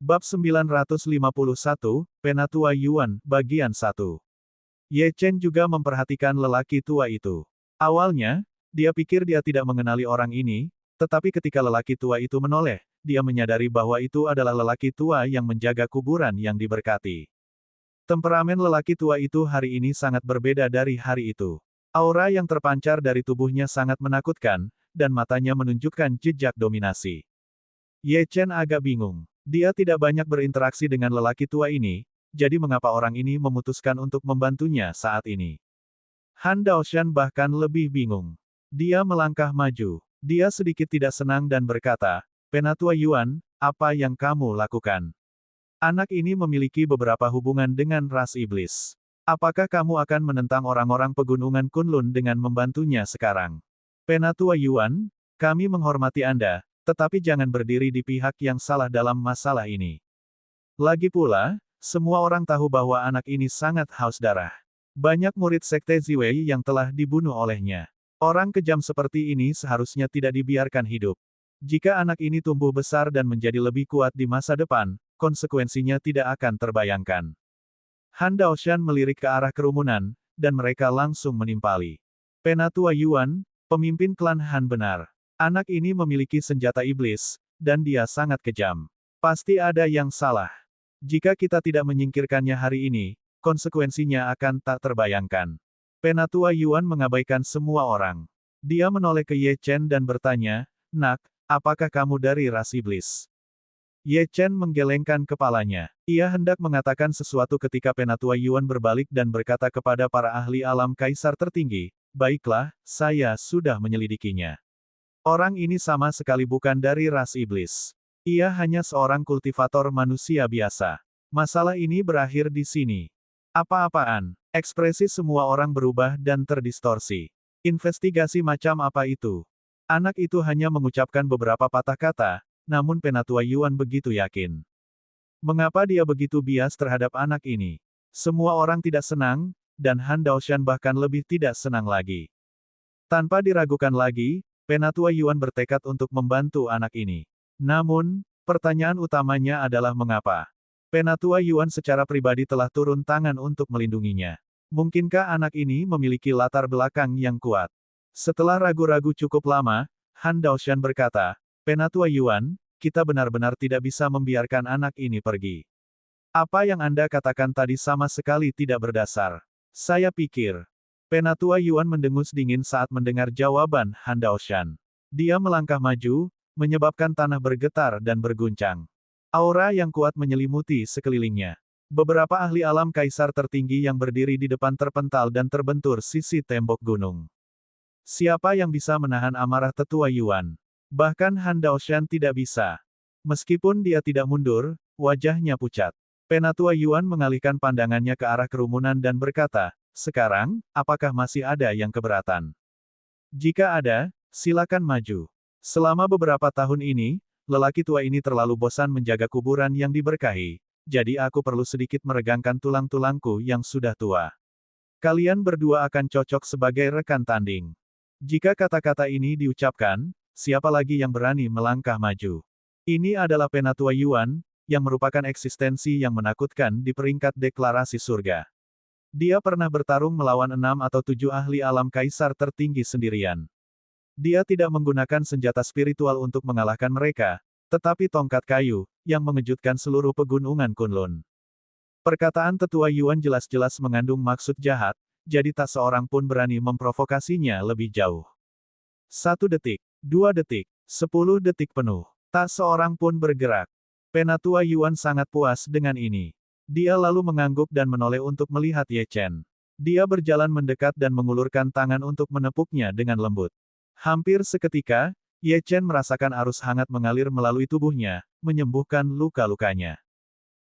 Bab 951, Penatua Yuan, Bagian 1. Ye Chen juga memperhatikan lelaki tua itu. Awalnya, dia pikir dia tidak mengenali orang ini, tetapi ketika lelaki tua itu menoleh, dia menyadari bahwa itu adalah lelaki tua yang menjaga kuburan yang diberkati. Temperamen lelaki tua itu hari ini sangat berbeda dari hari itu. Aura yang terpancar dari tubuhnya sangat menakutkan, dan matanya menunjukkan jejak dominasi. Ye Chen agak bingung. Dia tidak banyak berinteraksi dengan lelaki tua ini, jadi mengapa orang ini memutuskan untuk membantunya saat ini? Han Daoshan bahkan lebih bingung. Dia melangkah maju. Dia sedikit tidak senang dan berkata, "Penatua Yuan, apa yang kamu lakukan? Anak ini memiliki beberapa hubungan dengan ras iblis. Apakah kamu akan menentang orang-orang pegunungan Kunlun dengan membantunya sekarang? Penatua Yuan, kami menghormati Anda, tetapi jangan berdiri di pihak yang salah dalam masalah ini. Lagi pula, semua orang tahu bahwa anak ini sangat haus darah. Banyak murid Sekte Ziwei yang telah dibunuh olehnya. Orang kejam seperti ini seharusnya tidak dibiarkan hidup. Jika anak ini tumbuh besar dan menjadi lebih kuat di masa depan, konsekuensinya tidak akan terbayangkan." Han Daoshan melirik ke arah kerumunan, dan mereka langsung menimpali. Penatua Yuan, pemimpin klan Han benar. Anak ini memiliki senjata iblis, dan dia sangat kejam. Pasti ada yang salah. Jika kita tidak menyingkirkannya hari ini, konsekuensinya akan tak terbayangkan. Penatua Yuan mengabaikan semua orang. Dia menoleh ke Ye Chen dan bertanya, "Nak, apakah kamu dari ras iblis?" Ye Chen menggelengkan kepalanya. Ia hendak mengatakan sesuatu ketika Penatua Yuan berbalik dan berkata kepada para ahli alam kaisar tertinggi, "Baiklah, saya sudah menyelidikinya. Orang ini sama sekali bukan dari ras iblis. Ia hanya seorang kultivator manusia biasa. Masalah ini berakhir di sini." "Apa-apaan?" Ekspresi semua orang berubah dan terdistorsi. Investigasi macam apa itu? Anak itu hanya mengucapkan beberapa patah kata, namun Penatua Yuan begitu yakin. Mengapa dia begitu bias terhadap anak ini? Semua orang tidak senang, dan Han Daoshan bahkan lebih tidak senang lagi. Tanpa diragukan lagi, Penatua Yuan bertekad untuk membantu anak ini. Namun, pertanyaan utamanya adalah mengapa? Penatua Yuan secara pribadi telah turun tangan untuk melindunginya. Mungkinkah anak ini memiliki latar belakang yang kuat? Setelah ragu-ragu cukup lama, Han Daoshan berkata, "Penatua Yuan, kita benar-benar tidak bisa membiarkan anak ini pergi. Apa yang Anda katakan tadi sama sekali tidak berdasar. Saya pikir." Penatua Yuan mendengus dingin saat mendengar jawaban Han Daoshan. Dia melangkah maju, menyebabkan tanah bergetar dan berguncang. Aura yang kuat menyelimuti sekelilingnya. Beberapa ahli alam kaisar tertinggi yang berdiri di depan terpental dan terbentur sisi tembok gunung. Siapa yang bisa menahan amarah tetua Yuan? Bahkan Han Daoshan tidak bisa. Meskipun dia tidak mundur, wajahnya pucat. Penatua Yuan mengalihkan pandangannya ke arah kerumunan dan berkata, "Sekarang, apakah masih ada yang keberatan? Jika ada, silakan maju." Selama beberapa tahun ini, lelaki tua ini terlalu bosan menjaga kuburan yang diberkahi, jadi aku perlu sedikit meregangkan tulang-tulangku yang sudah tua. Kalian berdua akan cocok sebagai rekan tanding. Jika kata-kata ini diucapkan, siapa lagi yang berani melangkah maju? Ini adalah Penatua Yuan, yang merupakan eksistensi yang menakutkan di peringkat deklarasi surga. Dia pernah bertarung melawan 6 atau 7 ahli alam kaisar tertinggi sendirian. Dia tidak menggunakan senjata spiritual untuk mengalahkan mereka, tetapi tongkat kayu, yang mengejutkan seluruh pegunungan Kunlun. Perkataan tetua Yuan jelas-jelas mengandung maksud jahat, jadi tak seorang pun berani memprovokasinya lebih jauh. 1 detik, 2 detik, 10 detik penuh. Tak seorang pun bergerak. Penatua Yuan sangat puas dengan ini. Dia lalu mengangguk dan menoleh untuk melihat Ye Chen. Dia berjalan mendekat dan mengulurkan tangan untuk menepuknya dengan lembut. Hampir seketika, Ye Chen merasakan arus hangat mengalir melalui tubuhnya, menyembuhkan luka-lukanya.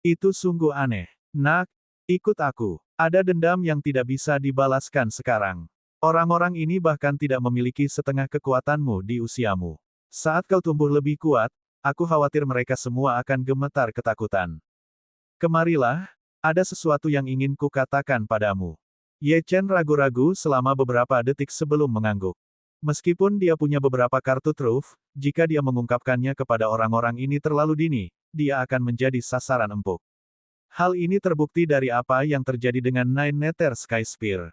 Itu sungguh aneh. "Nak, ikut aku. Ada dendam yang tidak bisa dibalaskan sekarang. Orang-orang ini bahkan tidak memiliki setengah kekuatanmu di usiamu. Saat kau tumbuh lebih kuat, aku khawatir mereka semua akan gemetar ketakutan. Kemarilah, ada sesuatu yang ingin kukatakan padamu." Ye Chen ragu-ragu selama beberapa detik sebelum mengangguk. Meskipun dia punya beberapa kartu truf, jika dia mengungkapkannya kepada orang-orang ini terlalu dini, dia akan menjadi sasaran empuk. Hal ini terbukti dari apa yang terjadi dengan Nine Nether Sky Spear.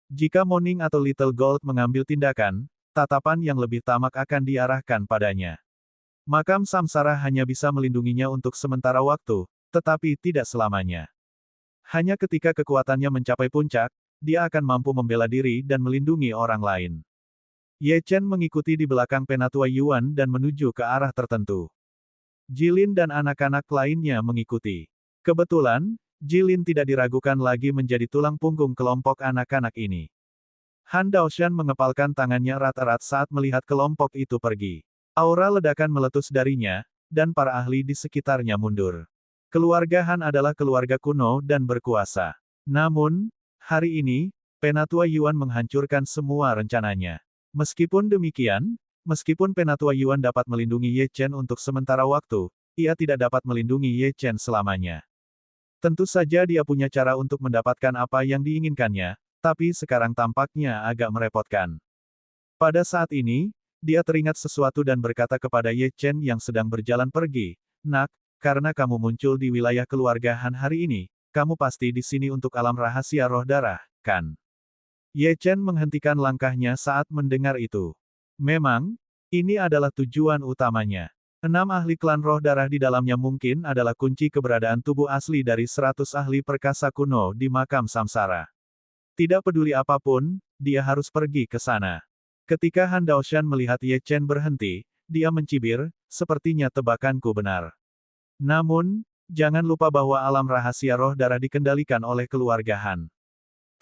Jika Morning atau Little Gold mengambil tindakan, tatapan yang lebih tamak akan diarahkan padanya. Makam Samsara hanya bisa melindunginya untuk sementara waktu, tetapi tidak selamanya. Hanya ketika kekuatannya mencapai puncak, dia akan mampu membela diri dan melindungi orang lain. Ye Chen mengikuti di belakang Penatua Yuan dan menuju ke arah tertentu. Jilin dan anak-anak lainnya mengikuti. Kebetulan, Jilin tidak diragukan lagi menjadi tulang punggung kelompok anak-anak ini. Han Daoshan mengepalkan tangannya erat-erat saat melihat kelompok itu pergi. Aura ledakan meletus darinya, dan para ahli di sekitarnya mundur. Keluarga Han adalah keluarga kuno dan berkuasa. Namun, hari ini, Penatua Yuan menghancurkan semua rencananya. Meskipun demikian, meskipun Penatua Yuan dapat melindungi Ye Chen untuk sementara waktu, ia tidak dapat melindungi Ye Chen selamanya. Tentu saja dia punya cara untuk mendapatkan apa yang diinginkannya, tapi sekarang tampaknya agak merepotkan. Pada saat ini, dia teringat sesuatu dan berkata kepada Ye Chen yang sedang berjalan pergi, "Nak, karena kamu muncul di wilayah keluarga Han hari ini, kamu pasti di sini untuk alam rahasia roh darah, kan?" Ye Chen menghentikan langkahnya saat mendengar itu. Memang, ini adalah tujuan utamanya. 6 ahli klan roh darah di dalamnya mungkin adalah kunci keberadaan tubuh asli dari 100 ahli perkasa kuno di makam Samsara. Tidak peduli apapun, dia harus pergi ke sana. Ketika Han Daoshan melihat Ye Chen berhenti, dia mencibir, sepertinya tebakanku benar. Namun, jangan lupa bahwa alam rahasia roh darah dikendalikan oleh keluarga Han.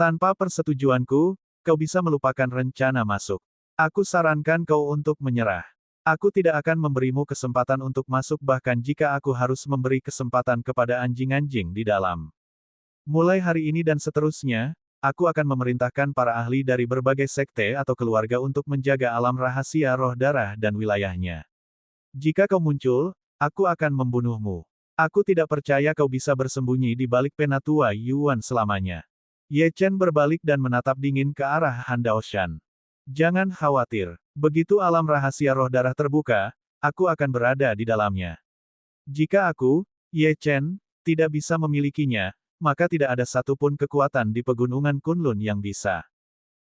Tanpa persetujuanku, kau bisa melupakan rencana masuk. Aku sarankan kau untuk menyerah. Aku tidak akan memberimu kesempatan untuk masuk bahkan jika aku harus memberi kesempatan kepada anjing-anjing di dalam. Mulai hari ini dan seterusnya, aku akan memerintahkan para ahli dari berbagai sekte atau keluarga untuk menjaga alam rahasia roh darah dan wilayahnya. Jika kau muncul, aku akan membunuhmu. Aku tidak percaya kau bisa bersembunyi di balik Penatua Yuan selamanya. Ye Chen berbalik dan menatap dingin ke arah Han Daoshan. Jangan khawatir. Begitu alam rahasia roh darah terbuka, aku akan berada di dalamnya. Jika aku, Ye Chen, tidak bisa memilikinya, maka tidak ada satupun kekuatan di pegunungan Kunlun yang bisa.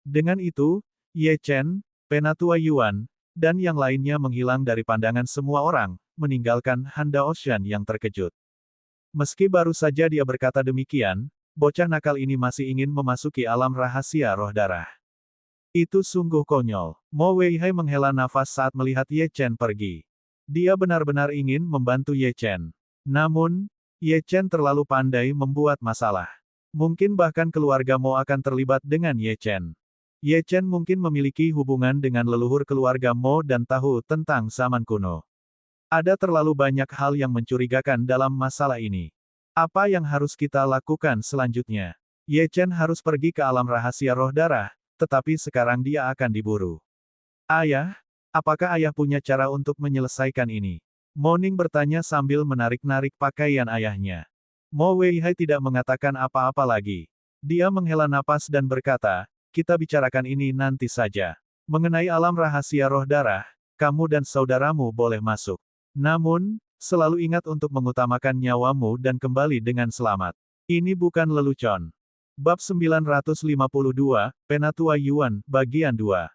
Dengan itu, Ye Chen, Penatua Yuan, dan yang lainnya menghilang dari pandangan semua orang, meninggalkan Han Daoshan yang terkejut. Meski baru saja dia berkata demikian, bocah nakal ini masih ingin memasuki alam rahasia roh darah. Itu sungguh konyol. Mo Weihai menghela nafas saat melihat Ye Chen pergi. Dia benar-benar ingin membantu Ye Chen. Namun, Ye Chen terlalu pandai membuat masalah. Mungkin bahkan keluarga Mo akan terlibat dengan Ye Chen. Ye Chen mungkin memiliki hubungan dengan leluhur keluarga Mo dan tahu tentang zaman kuno. Ada terlalu banyak hal yang mencurigakan dalam masalah ini. Apa yang harus kita lakukan selanjutnya? Ye Chen harus pergi ke alam rahasia roh darah, tetapi sekarang dia akan diburu. Ayah, apakah ayah punya cara untuk menyelesaikan ini? Mo Ning bertanya sambil menarik-narik pakaian ayahnya. Mo Weihai tidak mengatakan apa-apa lagi. Dia menghela napas dan berkata, kita bicarakan ini nanti saja. Mengenai alam rahasia roh darah, kamu dan saudaramu boleh masuk. Namun, selalu ingat untuk mengutamakan nyawamu dan kembali dengan selamat. Ini bukan lelucon. Bab 952, Penatua Yuan, Bagian 2.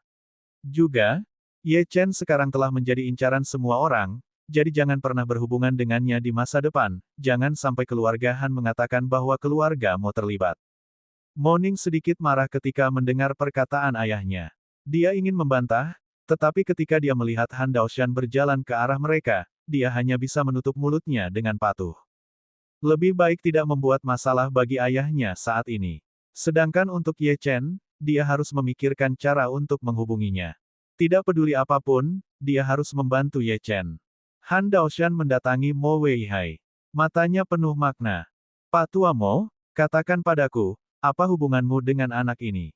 Juga, Ye Chen sekarang telah menjadi incaran semua orang, jadi jangan pernah berhubungan dengannya di masa depan, jangan sampai keluarga Han mengatakan bahwa keluarga Mo terlibat. Mo Ning sedikit marah ketika mendengar perkataan ayahnya. Dia ingin membantah, tetapi ketika dia melihat Han Daoshan berjalan ke arah mereka, dia hanya bisa menutup mulutnya dengan patuh. Lebih baik tidak membuat masalah bagi ayahnya saat ini. Sedangkan untuk Ye Chen, dia harus memikirkan cara untuk menghubunginya. Tidak peduli apapun, dia harus membantu Ye Chen. Han Daoshan mendatangi Mo Weihai. Matanya penuh makna. Pak Tua Mo, katakan padaku, apa hubunganmu dengan anak ini?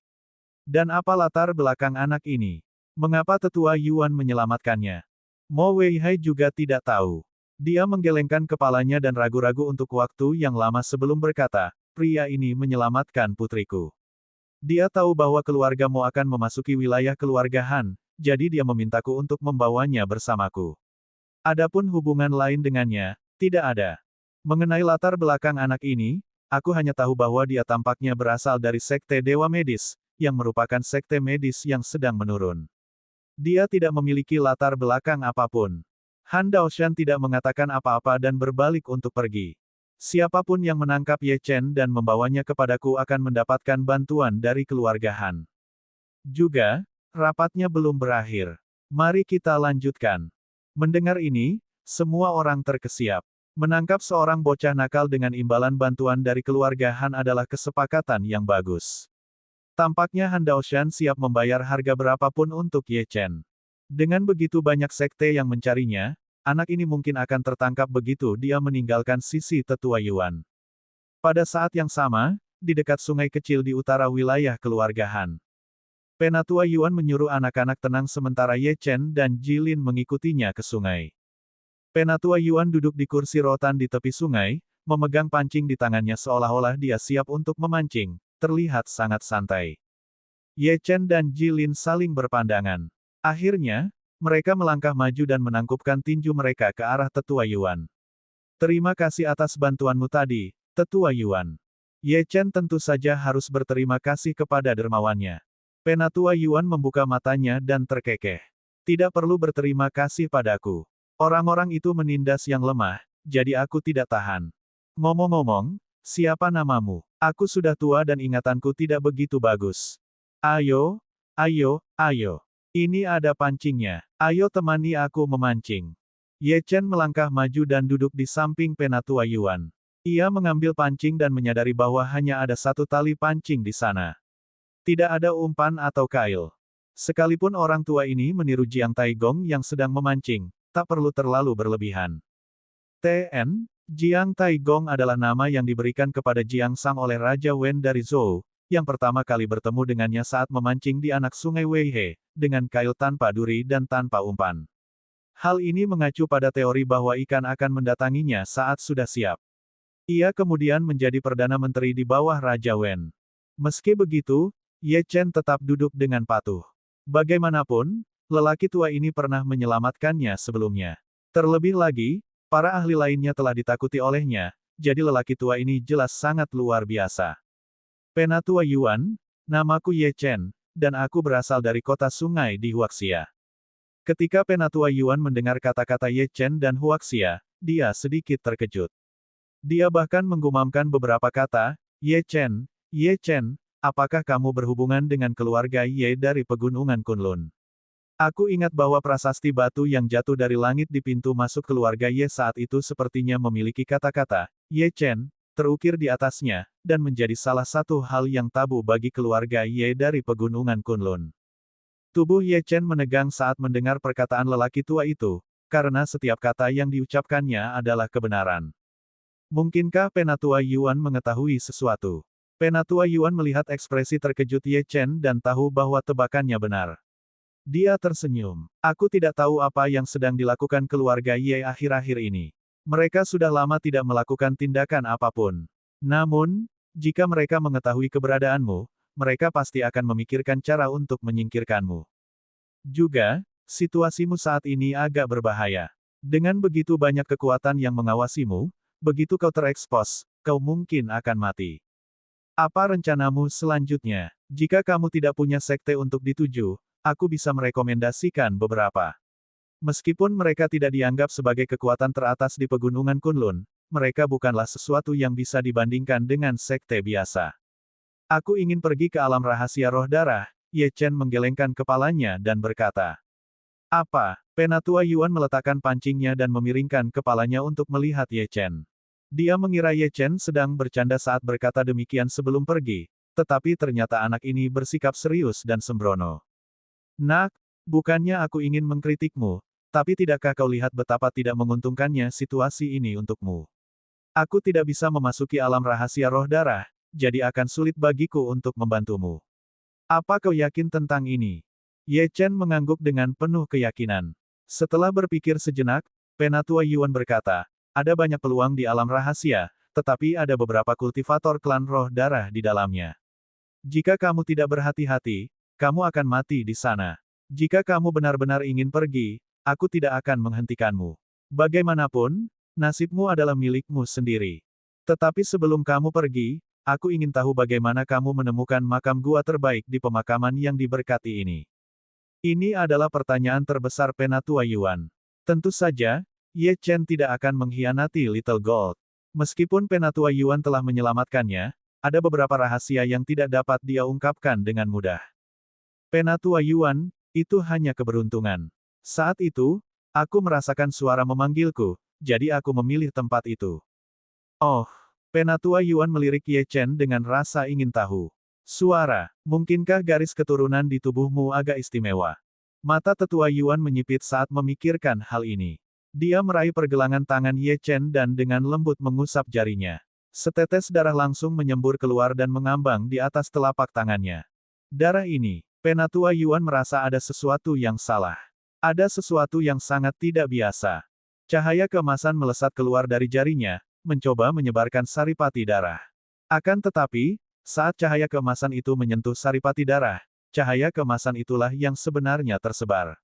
Dan apa latar belakang anak ini? Mengapa tetua Yuan menyelamatkannya? Mo Weihai juga tidak tahu. Dia menggelengkan kepalanya dan ragu-ragu untuk waktu yang lama sebelum berkata, pria ini menyelamatkan putriku. Dia tahu bahwa keluarga Mo akan memasuki wilayah keluarga Han, jadi dia memintaku untuk membawanya bersamaku. Adapun hubungan lain dengannya, Tidak ada. Mengenai latar belakang anak ini, aku hanya tahu bahwa dia tampaknya berasal dari Sekte Dewa Medis, yang merupakan sekte medis yang sedang menurun. Dia tidak memiliki latar belakang apapun. Han Daoshan tidak mengatakan apa-apa dan berbalik untuk pergi. Siapapun yang menangkap Ye Chen dan membawanya kepadaku akan mendapatkan bantuan dari keluarga Han. Juga, rapatnya belum berakhir. Mari kita lanjutkan. Mendengar ini, semua orang terkesiap. Menangkap seorang bocah nakal dengan imbalan bantuan dari keluarga Han adalah kesepakatan yang bagus. Tampaknya Han Daoshan siap membayar harga berapapun untuk Ye Chen. Dengan begitu banyak sekte yang mencarinya, anak ini mungkin akan tertangkap begitu dia meninggalkan sisi tetua Yuan. Pada saat yang sama, di dekat sungai kecil di utara wilayah keluarga Han, Penatua Yuan menyuruh anak-anak tenang sementara Ye Chen dan Jilin mengikutinya ke sungai. Penatua Yuan duduk di kursi rotan di tepi sungai, memegang pancing di tangannya seolah-olah dia siap untuk memancing, terlihat sangat santai. Ye Chen dan Jilin saling berpandangan. Akhirnya, mereka melangkah maju dan menangkupkan tinju mereka ke arah Tetua Yuan. Terima kasih atas bantuanmu tadi, Tetua Yuan. Ye Chen tentu saja harus berterima kasih kepada dermawannya. Penatua Yuan membuka matanya dan terkekeh. Tidak perlu berterima kasih padaku. Orang-orang itu menindas yang lemah, jadi aku tidak tahan. Ngomong-ngomong, siapa namamu? Aku sudah tua dan ingatanku tidak begitu bagus. Ayo, ayo, ayo. Ini ada pancingnya. Ayo temani aku memancing. Ye Chen melangkah maju dan duduk di samping Penatua Yuan. Ia mengambil pancing dan menyadari bahwa hanya ada satu tali pancing di sana. Tidak ada umpan atau kail. Sekalipun orang tua ini meniru Jiang Taigong yang sedang memancing, tak perlu terlalu berlebihan. T.N. Jiang Taigong adalah nama yang diberikan kepada Jiang Sang oleh Raja Wen dari Zhou, yang pertama kali bertemu dengannya saat memancing di anak sungai Weihe, dengan kail tanpa duri dan tanpa umpan. Hal ini mengacu pada teori bahwa ikan akan mendatanginya saat sudah siap. Ia kemudian menjadi Perdana Menteri di bawah Raja Wen. Meski begitu, Ye Chen tetap duduk dengan patuh. Bagaimanapun, lelaki tua ini pernah menyelamatkannya sebelumnya. Terlebih lagi, para ahli lainnya telah ditakuti olehnya, jadi lelaki tua ini jelas sangat luar biasa. Penatua Yuan, namaku Ye Chen, dan aku berasal dari kota sungai di Huaxia. Ketika Penatua Yuan mendengar kata-kata Ye Chen dan Huaxia, dia sedikit terkejut. Dia bahkan menggumamkan beberapa kata, Ye Chen, apakah kamu berhubungan dengan keluarga Ye dari pegunungan Kunlun? Aku ingat bahwa prasasti batu yang jatuh dari langit di pintu masuk keluarga Ye saat itu sepertinya memiliki kata-kata, Ye Chen, terukir di atasnya, dan menjadi salah satu hal yang tabu bagi keluarga Ye dari pegunungan Kunlun. Tubuh Ye Chen menegang saat mendengar perkataan lelaki tua itu, karena setiap kata yang diucapkannya adalah kebenaran. Mungkinkah Penatua Yuan mengetahui sesuatu? Penatua Yuan melihat ekspresi terkejut Ye Chen dan tahu bahwa tebakannya benar. Dia tersenyum. Aku tidak tahu apa yang sedang dilakukan keluarga Ye akhir-akhir ini. Mereka sudah lama tidak melakukan tindakan apapun. Namun, jika mereka mengetahui keberadaanmu, mereka pasti akan memikirkan cara untuk menyingkirkanmu. Juga, situasimu saat ini agak berbahaya. Dengan begitu banyak kekuatan yang mengawasimu, begitu kau terekspos, kau mungkin akan mati. Apa rencanamu selanjutnya? Jika kamu tidak punya sekte untuk dituju, aku bisa merekomendasikan beberapa. Meskipun mereka tidak dianggap sebagai kekuatan teratas di pegunungan Kunlun, mereka bukanlah sesuatu yang bisa dibandingkan dengan sekte biasa. Aku ingin pergi ke alam rahasia roh darah, Ye Chen menggelengkan kepalanya dan berkata. Apa? Penatua Yuan meletakkan pancingnya dan memiringkan kepalanya untuk melihat Ye Chen. Dia mengira Ye Chen sedang bercanda saat berkata demikian sebelum pergi, tetapi ternyata anak ini bersikap serius dan sembrono. Nak, bukannya aku ingin mengkritikmu, tapi tidakkah kau lihat betapa tidak menguntungkannya situasi ini untukmu? Aku tidak bisa memasuki alam rahasia roh darah, jadi akan sulit bagiku untuk membantumu. Apa kau yakin tentang ini? Ye Chen mengangguk dengan penuh keyakinan. Setelah berpikir sejenak, Penatua Yuan berkata, ada banyak peluang di alam rahasia, tetapi ada beberapa kultivator klan roh darah di dalamnya. Jika kamu tidak berhati-hati, kamu akan mati di sana. Jika kamu benar-benar ingin pergi, aku tidak akan menghentikanmu. Bagaimanapun, Nasibmu adalah milikmu sendiri. Tetapi sebelum kamu pergi, aku ingin tahu bagaimana kamu menemukan makam gua terbaik di pemakaman yang diberkati ini. Ini adalah pertanyaan terbesar Penatua Yuan. Tentu saja, Ye Chen tidak akan mengkhianati Little Gold. Meskipun Penatua Yuan telah menyelamatkannya, ada beberapa rahasia yang tidak dapat dia ungkapkan dengan mudah. Penatua Yuan, itu hanya keberuntungan. Saat itu, aku merasakan suara memanggilku, jadi aku memilih tempat itu. Oh, Penatua Yuan melirik Ye Chen dengan rasa ingin tahu. Suara, mungkinkah garis keturunan di tubuhmu agak istimewa? Mata tetua Yuan menyipit saat memikirkan hal ini. Dia meraih pergelangan tangan Ye Chen dan dengan lembut mengusap jarinya. Setetes darah langsung menyembur keluar dan mengambang di atas telapak tangannya. Darah ini, Penatua Yuan merasa ada sesuatu yang salah. Ada sesuatu yang sangat tidak biasa. Cahaya keemasan melesat keluar dari jarinya, mencoba menyebarkan saripati darah. Akan tetapi, saat cahaya keemasan itu menyentuh saripati darah, cahaya keemasan itulah yang sebenarnya tersebar.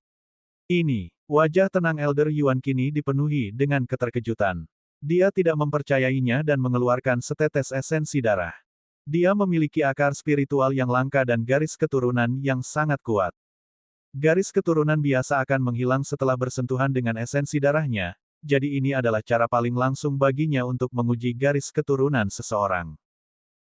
Ini, wajah tenang Elder Yuan kini dipenuhi dengan keterkejutan. Dia tidak mempercayainya dan mengeluarkan setetes esensi darah. Dia memiliki akar spiritual yang langka dan garis keturunan yang sangat kuat. Garis keturunan biasa akan menghilang setelah bersentuhan dengan esensi darahnya, jadi ini adalah cara paling langsung baginya untuk menguji garis keturunan seseorang.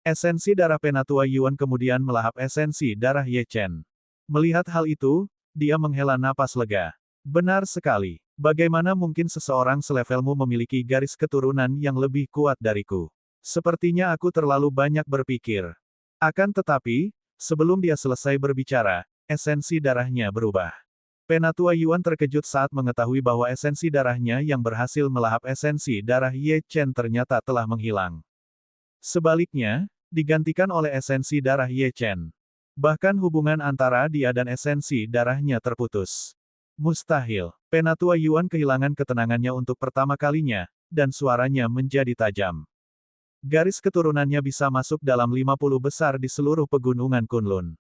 Esensi darah Penatua Yuan kemudian melahap esensi darah Ye Chen. Melihat hal itu, dia menghela napas lega. Benar sekali. Bagaimana mungkin seseorang selevelmu memiliki garis keturunan yang lebih kuat dariku? Sepertinya aku terlalu banyak berpikir. Akan tetapi, sebelum dia selesai berbicara, esensi darahnya berubah. Penatua Yuan terkejut saat mengetahui bahwa esensi darahnya yang berhasil melahap esensi darah Ye Chen ternyata telah menghilang. Sebaliknya, digantikan oleh esensi darah Ye Chen. Bahkan hubungan antara dia dan esensi darahnya terputus. Mustahil. Penatua Yuan kehilangan ketenangannya untuk pertama kalinya, dan suaranya menjadi tajam. Garis keturunannya bisa masuk dalam 50 besar di seluruh pegunungan Kunlun.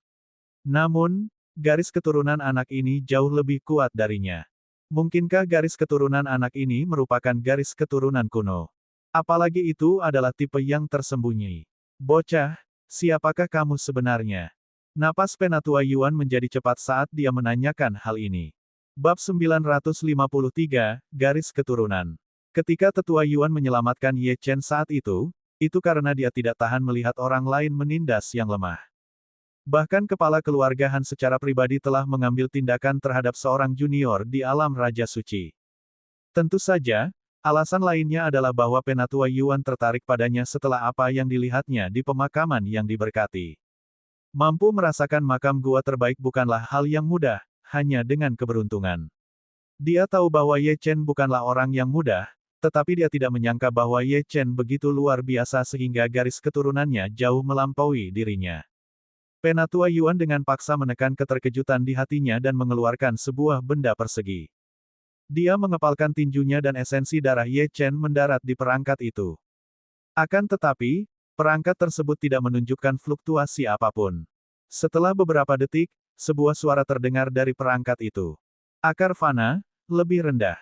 Namun, garis keturunan anak ini jauh lebih kuat darinya. Mungkinkah garis keturunan anak ini merupakan garis keturunan kuno? Apalagi itu adalah tipe yang tersembunyi. Bocah, siapakah kamu sebenarnya? Napas Penatua Yuan menjadi cepat saat dia menanyakan hal ini. Bab 953, Garis Keturunan. Ketika tetua Yuan menyelamatkan Ye Chen saat itu karena dia tidak tahan melihat orang lain menindas yang lemah. Bahkan kepala keluarga Han secara pribadi telah mengambil tindakan terhadap seorang junior di alam Raja Suci. Tentu saja, alasan lainnya adalah bahwa Penatua Yuan tertarik padanya setelah apa yang dilihatnya di pemakaman yang diberkati. Mampu merasakan makam gua terbaik bukanlah hal yang mudah, hanya dengan keberuntungan. Dia tahu bahwa Ye Chen bukanlah orang yang mudah, tetapi dia tidak menyangka bahwa Ye Chen begitu luar biasa sehingga garis keturunannya jauh melampaui dirinya. Penatua Yuan dengan paksa menekan keterkejutan di hatinya dan mengeluarkan sebuah benda persegi. Dia mengepalkan tinjunya dan esensi darah Ye Chen mendarat di perangkat itu. Akan tetapi, perangkat tersebut tidak menunjukkan fluktuasi apapun. Setelah beberapa detik, sebuah suara terdengar dari perangkat itu. Akar fana, lebih rendah.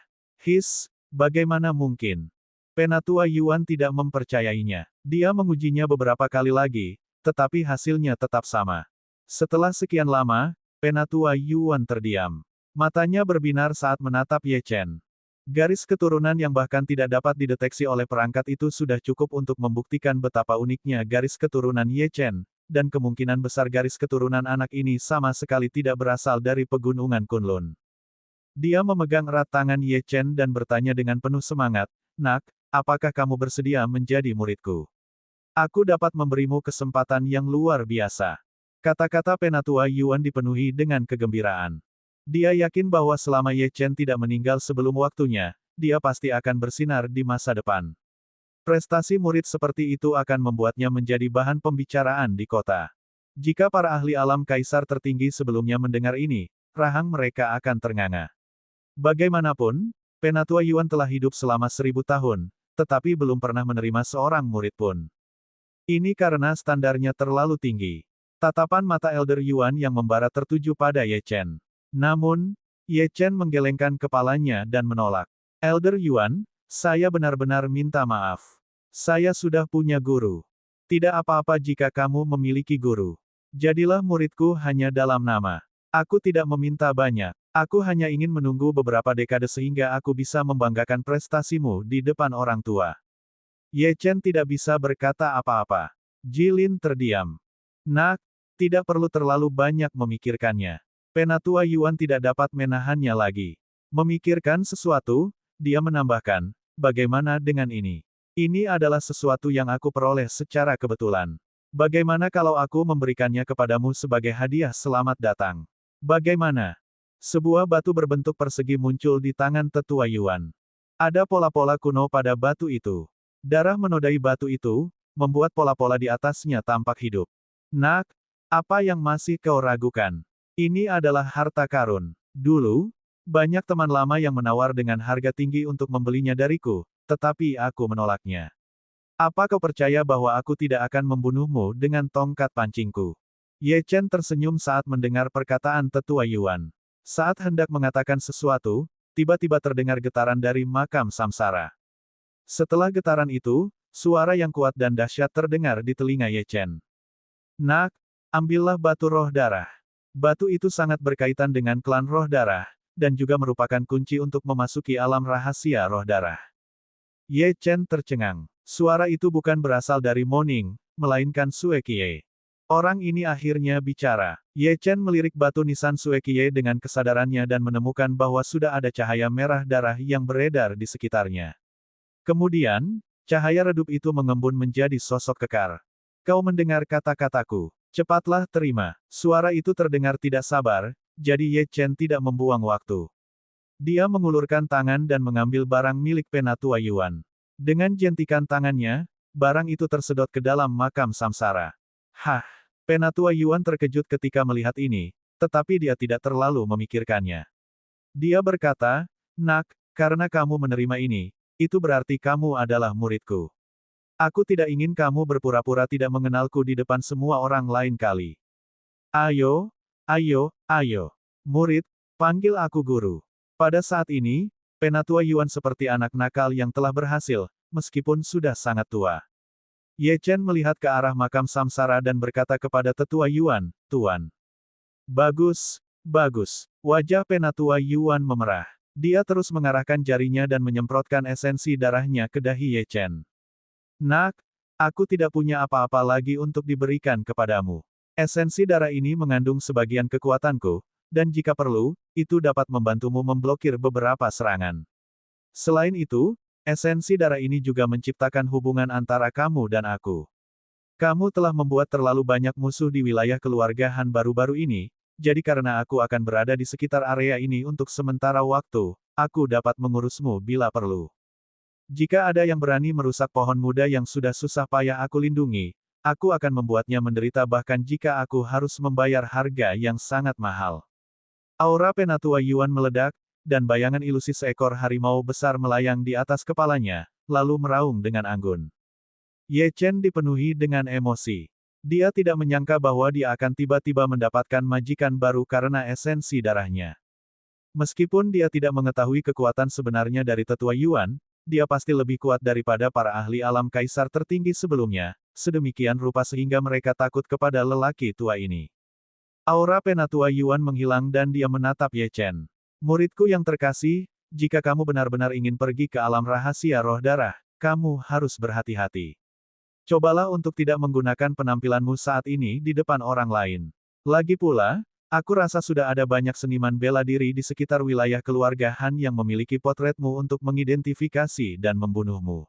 Bagaimana mungkin? Penatua Yuan tidak mempercayainya. Dia mengujinya beberapa kali lagi, tetapi hasilnya tetap sama. Setelah sekian lama, Penatua Yuan terdiam. Matanya berbinar saat menatap Ye Chen. Garis keturunan yang bahkan tidak dapat dideteksi oleh perangkat itu sudah cukup untuk membuktikan betapa uniknya garis keturunan Ye Chen, dan kemungkinan besar garis keturunan anak ini sama sekali tidak berasal dari pegunungan Kunlun. Dia memegang erat tangan Ye Chen dan bertanya dengan penuh semangat, "Nak, apakah kamu bersedia menjadi muridku? Aku dapat memberimu kesempatan yang luar biasa." Kata-kata Penatua Yuan dipenuhi dengan kegembiraan. Dia yakin bahwa selama Ye Chen tidak meninggal sebelum waktunya, dia pasti akan bersinar di masa depan. Prestasi murid seperti itu akan membuatnya menjadi bahan pembicaraan di kota. Jika para ahli alam kaisar tertinggi sebelumnya mendengar ini, rahang mereka akan ternganga. Bagaimanapun, Penatua Yuan telah hidup selama 1000 tahun, tetapi belum pernah menerima seorang murid pun. Ini karena standarnya terlalu tinggi. Tatapan mata Elder Yuan yang membara tertuju pada Ye Chen. Namun, Ye Chen menggelengkan kepalanya dan menolak. Elder Yuan, Saya benar-benar minta maaf. Saya sudah punya guru. Tidak apa-apa jika kamu memiliki guru. Jadilah muridku hanya dalam nama. Aku tidak meminta banyak. Aku hanya ingin menunggu beberapa dekade sehingga aku bisa membanggakan prestasimu di depan orang tua. Ye Chen tidak bisa berkata apa-apa. Jilin terdiam. Nak, tidak perlu terlalu banyak memikirkannya. Penatua Yuan tidak dapat menahannya lagi. Memikirkan sesuatu, dia menambahkan, bagaimana dengan ini? Ini adalah sesuatu yang aku peroleh secara kebetulan. Bagaimana kalau aku memberikannya kepadamu sebagai hadiah selamat datang? Bagaimana? Sebuah batu berbentuk persegi muncul di tangan tetua Yuan. Ada pola-pola kuno pada batu itu. Darah menodai batu itu, membuat pola-pola di atasnya tampak hidup. Nak, apa yang masih kau ragukan? Ini adalah harta karun. Dulu, banyak teman lama yang menawar dengan harga tinggi untuk membelinya dariku, tetapi aku menolaknya. Apa kau percaya bahwa aku tidak akan membunuhmu dengan tongkat pancingku? Ye Chen tersenyum saat mendengar perkataan tetua Yuan. Saat hendak mengatakan sesuatu, tiba-tiba terdengar getaran dari makam samsara. Setelah getaran itu, suara yang kuat dan dahsyat terdengar di telinga Ye Chen. Nak, ambillah batu roh darah. Batu itu sangat berkaitan dengan klan roh darah, dan juga merupakan kunci untuk memasuki alam rahasia roh darah. Ye Chen tercengang. Suara itu bukan berasal dari Moning, melainkan Sue Qiye. Orang ini akhirnya bicara. Ye Chen melirik batu nisan Sue Qiye dengan kesadarannya dan menemukan bahwa sudah ada cahaya merah darah yang beredar di sekitarnya. Kemudian, cahaya redup itu mengembun menjadi sosok kekar. Kau mendengar kata-kataku. Cepatlah terima. Suara itu terdengar tidak sabar, jadi Ye Chen tidak membuang waktu. Dia mengulurkan tangan dan mengambil barang milik Penatua Yuan. Dengan jentikan tangannya, barang itu tersedot ke dalam makam samsara. Hah! Penatua Yuan terkejut ketika melihat ini, tetapi dia tidak terlalu memikirkannya. Dia berkata, Nak, karena kamu menerima ini, itu berarti kamu adalah muridku. Aku tidak ingin kamu berpura-pura tidak mengenalku di depan semua orang lain kali. Ayo, ayo, ayo. Murid, panggil aku guru. Pada saat ini, Penatua Yuan seperti anak nakal yang telah berhasil, meskipun sudah sangat tua. Ye Chen melihat ke arah makam samsara dan berkata kepada tetua Yuan, Tuan. Bagus, bagus. Wajah Penatua Yuan memerah. Dia terus mengarahkan jarinya dan menyemprotkan esensi darahnya ke dahi Ye Chen. Nak, aku tidak punya apa-apa lagi untuk diberikan kepadamu. Esensi darah ini mengandung sebagian kekuatanku, dan jika perlu, itu dapat membantumu memblokir beberapa serangan. Selain itu, esensi darah ini juga menciptakan hubungan antara kamu dan aku. Kamu telah membuat terlalu banyak musuh di wilayah keluarga Han baru-baru ini, jadi karena aku akan berada di sekitar area ini untuk sementara waktu, aku dapat mengurusmu bila perlu. Jika ada yang berani merusak pohon muda yang sudah susah payah aku lindungi, aku akan membuatnya menderita bahkan jika aku harus membayar harga yang sangat mahal. Aura Penatua Yuan meledak, dan bayangan ilusi seekor harimau besar melayang di atas kepalanya, lalu meraung dengan anggun. Ye Chen dipenuhi dengan emosi. Dia tidak menyangka bahwa dia akan tiba-tiba mendapatkan majikan baru karena esensi darahnya. Meskipun dia tidak mengetahui kekuatan sebenarnya dari tetua Yuan, dia pasti lebih kuat daripada para ahli alam kaisar tertinggi sebelumnya, sedemikian rupa sehingga mereka takut kepada lelaki tua ini. Aura Penatua Yuan menghilang dan dia menatap Ye Chen. Muridku yang terkasih, jika kamu benar-benar ingin pergi ke alam rahasia roh darah, kamu harus berhati-hati. Cobalah untuk tidak menggunakan penampilanmu saat ini di depan orang lain. Lagi pula, aku rasa sudah ada banyak seniman bela diri di sekitar wilayah keluarga Han yang memiliki potretmu untuk mengidentifikasi dan membunuhmu.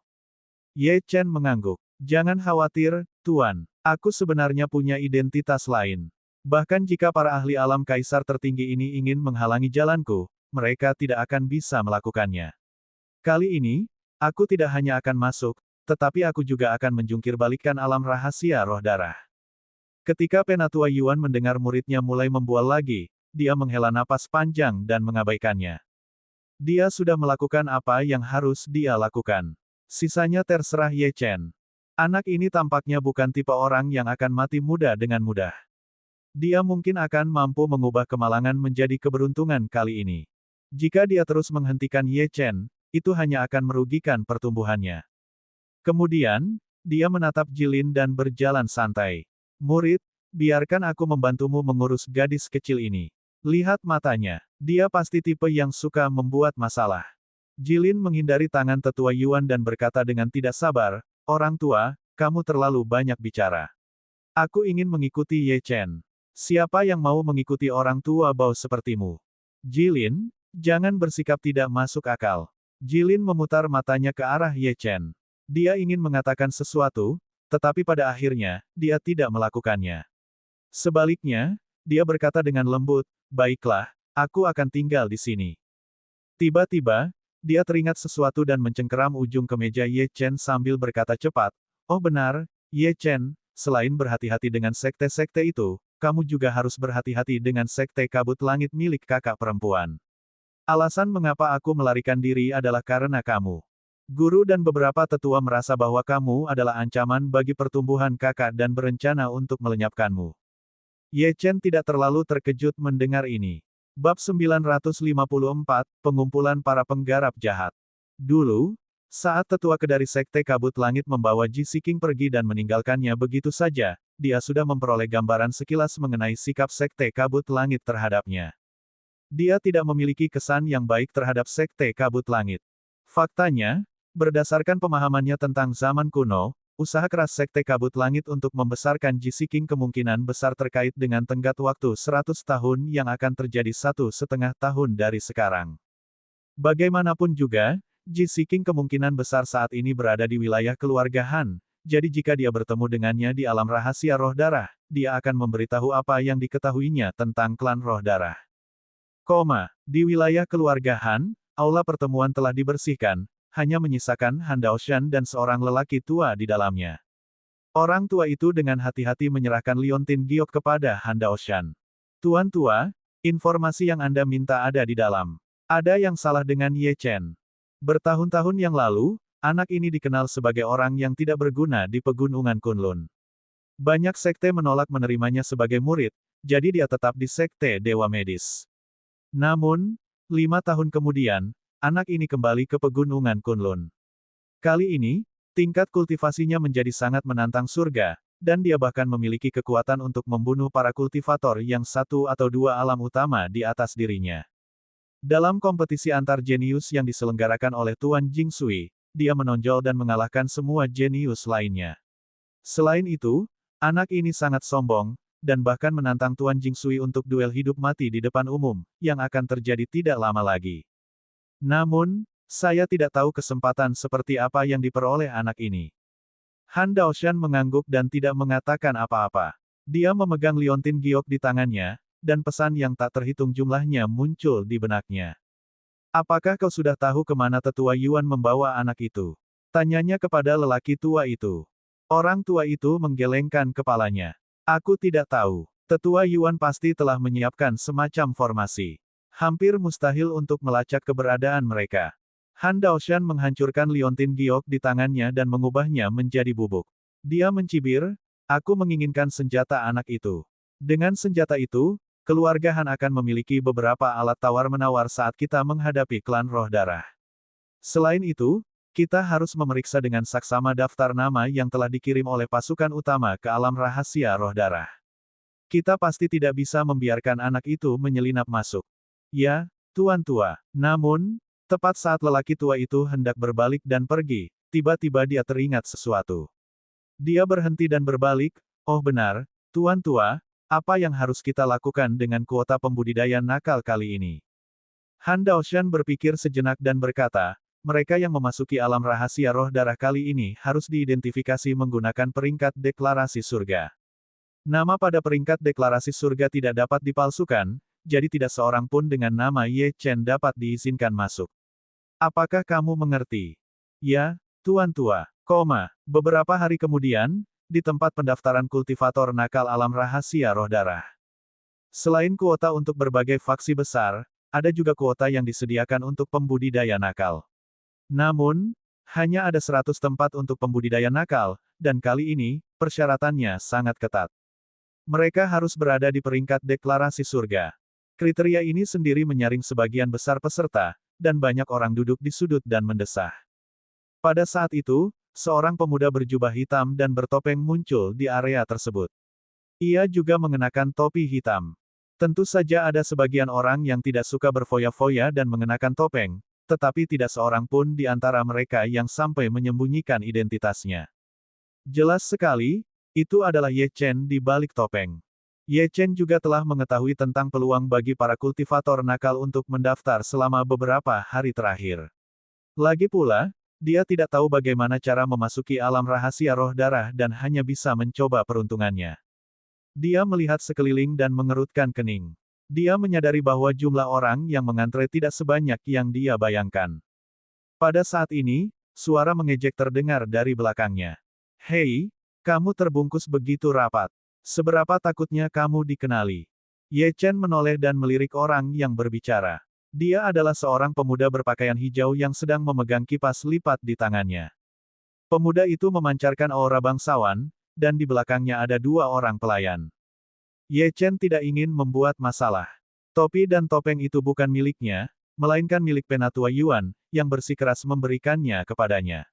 Ye Chen mengangguk. Jangan khawatir, Tuan. Aku sebenarnya punya identitas lain. Bahkan jika para ahli alam kaisar tertinggi ini ingin menghalangi jalanku, mereka tidak akan bisa melakukannya. Kali ini, aku tidak hanya akan masuk, tetapi aku juga akan menjungkir-balikkan alam rahasia roh darah. Ketika Penatua Yuan mendengar muridnya mulai membual lagi, dia menghela napas panjang dan mengabaikannya. Dia sudah melakukan apa yang harus dia lakukan. Sisanya terserah Ye Chen. Anak ini tampaknya bukan tipe orang yang akan mati muda dengan mudah. Dia mungkin akan mampu mengubah kemalangan menjadi keberuntungan kali ini. Jika dia terus menghentikan Ye Chen, itu hanya akan merugikan pertumbuhannya. Kemudian, dia menatap Jilin dan berjalan santai. Murid, biarkan aku membantumu mengurus gadis kecil ini. Lihat matanya, dia pasti tipe yang suka membuat masalah. Jilin menghindari tangan tetua Yuan dan berkata dengan tidak sabar, orang tua, kamu terlalu banyak bicara. Aku ingin mengikuti Ye Chen. Siapa yang mau mengikuti orang tua bau sepertimu? Jilin, jangan bersikap tidak masuk akal. Jilin memutar matanya ke arah Ye Chen. Dia ingin mengatakan sesuatu, tetapi pada akhirnya, dia tidak melakukannya. Sebaliknya, dia berkata dengan lembut, baiklah, aku akan tinggal di sini. Tiba-tiba, dia teringat sesuatu dan mencengkeram ujung kemeja Ye Chen sambil berkata cepat, oh benar, Ye Chen, selain berhati-hati dengan sekte-sekte itu, kamu juga harus berhati-hati dengan sekte kabut langit milik kakak perempuan. Alasan mengapa aku melarikan diri adalah karena kamu. Guru dan beberapa tetua merasa bahwa kamu adalah ancaman bagi pertumbuhan kakak dan berencana untuk melenyapkanmu. Ye Chen tidak terlalu terkejut mendengar ini. Bab 954, Pengumpulan Para Penggarap Jahat. Dulu, saat tetua kedari sekte kabut langit membawa Ji Siking pergi dan meninggalkannya begitu saja, dia sudah memperoleh gambaran sekilas mengenai sikap sekte kabut langit terhadapnya. Dia tidak memiliki kesan yang baik terhadap sekte kabut langit. Faktanya, berdasarkan pemahamannya tentang zaman kuno, usaha keras sekte kabut langit untuk membesarkan Ji Siking kemungkinan besar terkait dengan tenggat waktu 100 tahun yang akan terjadi 1,5 tahun dari sekarang. Bagaimanapun juga, Ji Siking kemungkinan besar saat ini berada di wilayah keluarga Han, jadi jika dia bertemu dengannya di alam rahasia roh darah, dia akan memberitahu apa yang diketahuinya tentang klan roh darah. Di wilayah keluarga Han, aula pertemuan telah dibersihkan, hanya menyisakan Han Daoshan dan seorang lelaki tua di dalamnya. Orang tua itu dengan hati-hati menyerahkan liontin giok kepada Han Daoshan. Tuan tua, informasi yang Anda minta ada di dalam. Ada yang salah dengan Ye Chen. Bertahun-tahun yang lalu, anak ini dikenal sebagai orang yang tidak berguna di pegunungan Kunlun. Banyak sekte menolak menerimanya sebagai murid, jadi dia tetap di sekte Dewa Medis. Namun, 5 tahun kemudian, anak ini kembali ke pegunungan Kunlun. Kali ini, tingkat kultivasinya menjadi sangat menantang surga, dan dia bahkan memiliki kekuatan untuk membunuh para kultivator yang satu atau dua alam utama di atas dirinya. Dalam kompetisi antar jenius yang diselenggarakan oleh Tuan Jingsui, dia menonjol dan mengalahkan semua jenius lainnya. Selain itu, anak ini sangat sombong, dan bahkan menantang Tuan Jingsui untuk duel hidup mati di depan umum, yang akan terjadi tidak lama lagi. Namun, saya tidak tahu kesempatan seperti apa yang diperoleh anak ini. Han Daoshan mengangguk dan tidak mengatakan apa-apa. Dia memegang liontin giok di tangannya, dan pesan yang tak terhitung jumlahnya muncul di benaknya. Apakah kau sudah tahu kemana tetua Yuan membawa anak itu? Tanyanya kepada lelaki tua itu. Orang tua itu menggelengkan kepalanya. Aku tidak tahu. Tetua Yuan pasti telah menyiapkan semacam formasi. Hampir mustahil untuk melacak keberadaan mereka. Han Daoshan menghancurkan liontin giok di tangannya dan mengubahnya menjadi bubuk. Dia mencibir, aku menginginkan senjata anak itu. Dengan senjata itu, keluarga Han akan memiliki beberapa alat tawar-menawar saat kita menghadapi klan roh darah. Selain itu, kita harus memeriksa dengan saksama daftar nama yang telah dikirim oleh pasukan utama ke alam rahasia roh darah. Kita pasti tidak bisa membiarkan anak itu menyelinap masuk. Ya, Tuan tua. Namun, tepat saat lelaki tua itu hendak berbalik dan pergi, tiba-tiba dia teringat sesuatu. Dia berhenti dan berbalik, oh benar, Tuan tua, apa yang harus kita lakukan dengan kuota pembudidaya nakal kali ini? Han Daoshan berpikir sejenak dan berkata, mereka yang memasuki alam rahasia roh darah kali ini harus diidentifikasi menggunakan peringkat deklarasi surga. Nama pada peringkat deklarasi surga tidak dapat dipalsukan, jadi tidak seorang pun dengan nama Ye Chen dapat diizinkan masuk. Apakah kamu mengerti? Ya, Tuan tua. Beberapa hari kemudian, di tempat pendaftaran kultivator nakal alam rahasia roh darah. Selain kuota untuk berbagai faksi besar, ada juga kuota yang disediakan untuk pembudidaya nakal. Namun, hanya ada 100 tempat untuk pembudidaya nakal, dan kali ini, persyaratannya sangat ketat. Mereka harus berada di peringkat deklarasi surga. Kriteria ini sendiri menyaring sebagian besar peserta, dan banyak orang duduk di sudut dan mendesah. Pada saat itu, seorang pemuda berjubah hitam dan bertopeng muncul di area tersebut. Ia juga mengenakan topi hitam. Tentu saja ada sebagian orang yang tidak suka berfoya-foya dan mengenakan topeng, tetapi tidak seorang pun di antara mereka yang sampai menyembunyikan identitasnya. Jelas sekali, itu adalah Ye Chen di balik topeng. Ye Chen juga telah mengetahui tentang peluang bagi para kultivator nakal untuk mendaftar selama beberapa hari terakhir. Lagi pula, dia tidak tahu bagaimana cara memasuki alam rahasia roh darah dan hanya bisa mencoba peruntungannya. Dia melihat sekeliling dan mengerutkan kening. Dia menyadari bahwa jumlah orang yang mengantre tidak sebanyak yang dia bayangkan. Pada saat ini, suara mengejek terdengar dari belakangnya. "Hei, kamu terbungkus begitu rapat. Seberapa takutnya kamu dikenali?" Ye Chen menoleh dan melirik orang yang berbicara. Dia adalah seorang pemuda berpakaian hijau yang sedang memegang kipas lipat di tangannya. Pemuda itu memancarkan aura bangsawan, dan di belakangnya ada dua orang pelayan. Ye Chen tidak ingin membuat masalah. Topi dan topeng itu bukan miliknya, melainkan milik Penatua Yuan, yang bersikeras memberikannya kepadanya.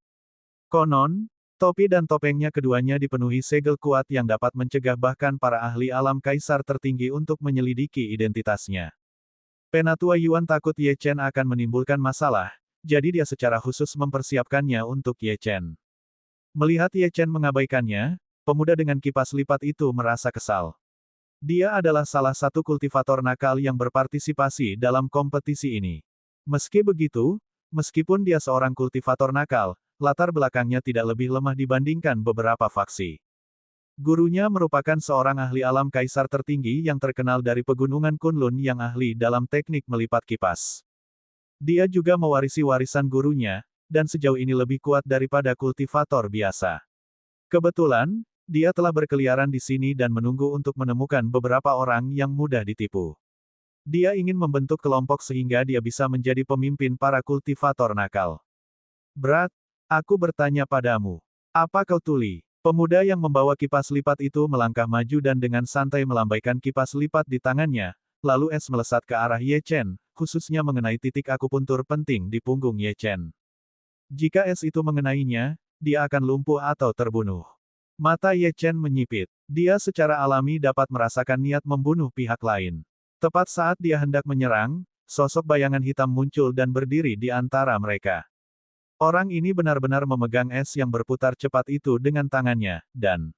Konon, topi dan topengnya keduanya dipenuhi segel kuat yang dapat mencegah bahkan para ahli alam kaisar tertinggi untuk menyelidiki identitasnya. Penatua Yuan takut Ye Chen akan menimbulkan masalah, jadi dia secara khusus mempersiapkannya untuk Ye Chen. Melihat Ye Chen mengabaikannya, pemuda dengan kipas lipat itu merasa kesal. Dia adalah salah satu kultivator nakal yang berpartisipasi dalam kompetisi ini. Meski begitu, meskipun dia seorang kultivator nakal, latar belakangnya tidak lebih lemah dibandingkan beberapa faksi. Gurunya merupakan seorang ahli alam kaisar tertinggi yang terkenal dari pegunungan Kunlun yang ahli dalam teknik melipat kipas. Dia juga mewarisi warisan gurunya, dan sejauh ini lebih kuat daripada kultivator biasa. Kebetulan, dia telah berkeliaran di sini dan menunggu untuk menemukan beberapa orang yang mudah ditipu. Dia ingin membentuk kelompok sehingga dia bisa menjadi pemimpin para kultivator nakal. "Berat, aku bertanya padamu. Apa kau tuli?" Pemuda yang membawa kipas lipat itu melangkah maju dan dengan santai melambaikan kipas lipat di tangannya, lalu es melesat ke arah Ye Chen, khususnya mengenai titik akupuntur penting di punggung Ye Chen. Jika es itu mengenainya, dia akan lumpuh atau terbunuh. Mata Ye Chen menyipit. Dia secara alami dapat merasakan niat membunuh pihak lain. Tepat saat dia hendak menyerang, sosok bayangan hitam muncul dan berdiri di antara mereka. Orang ini benar-benar memegang es yang berputar cepat itu dengan tangannya, dan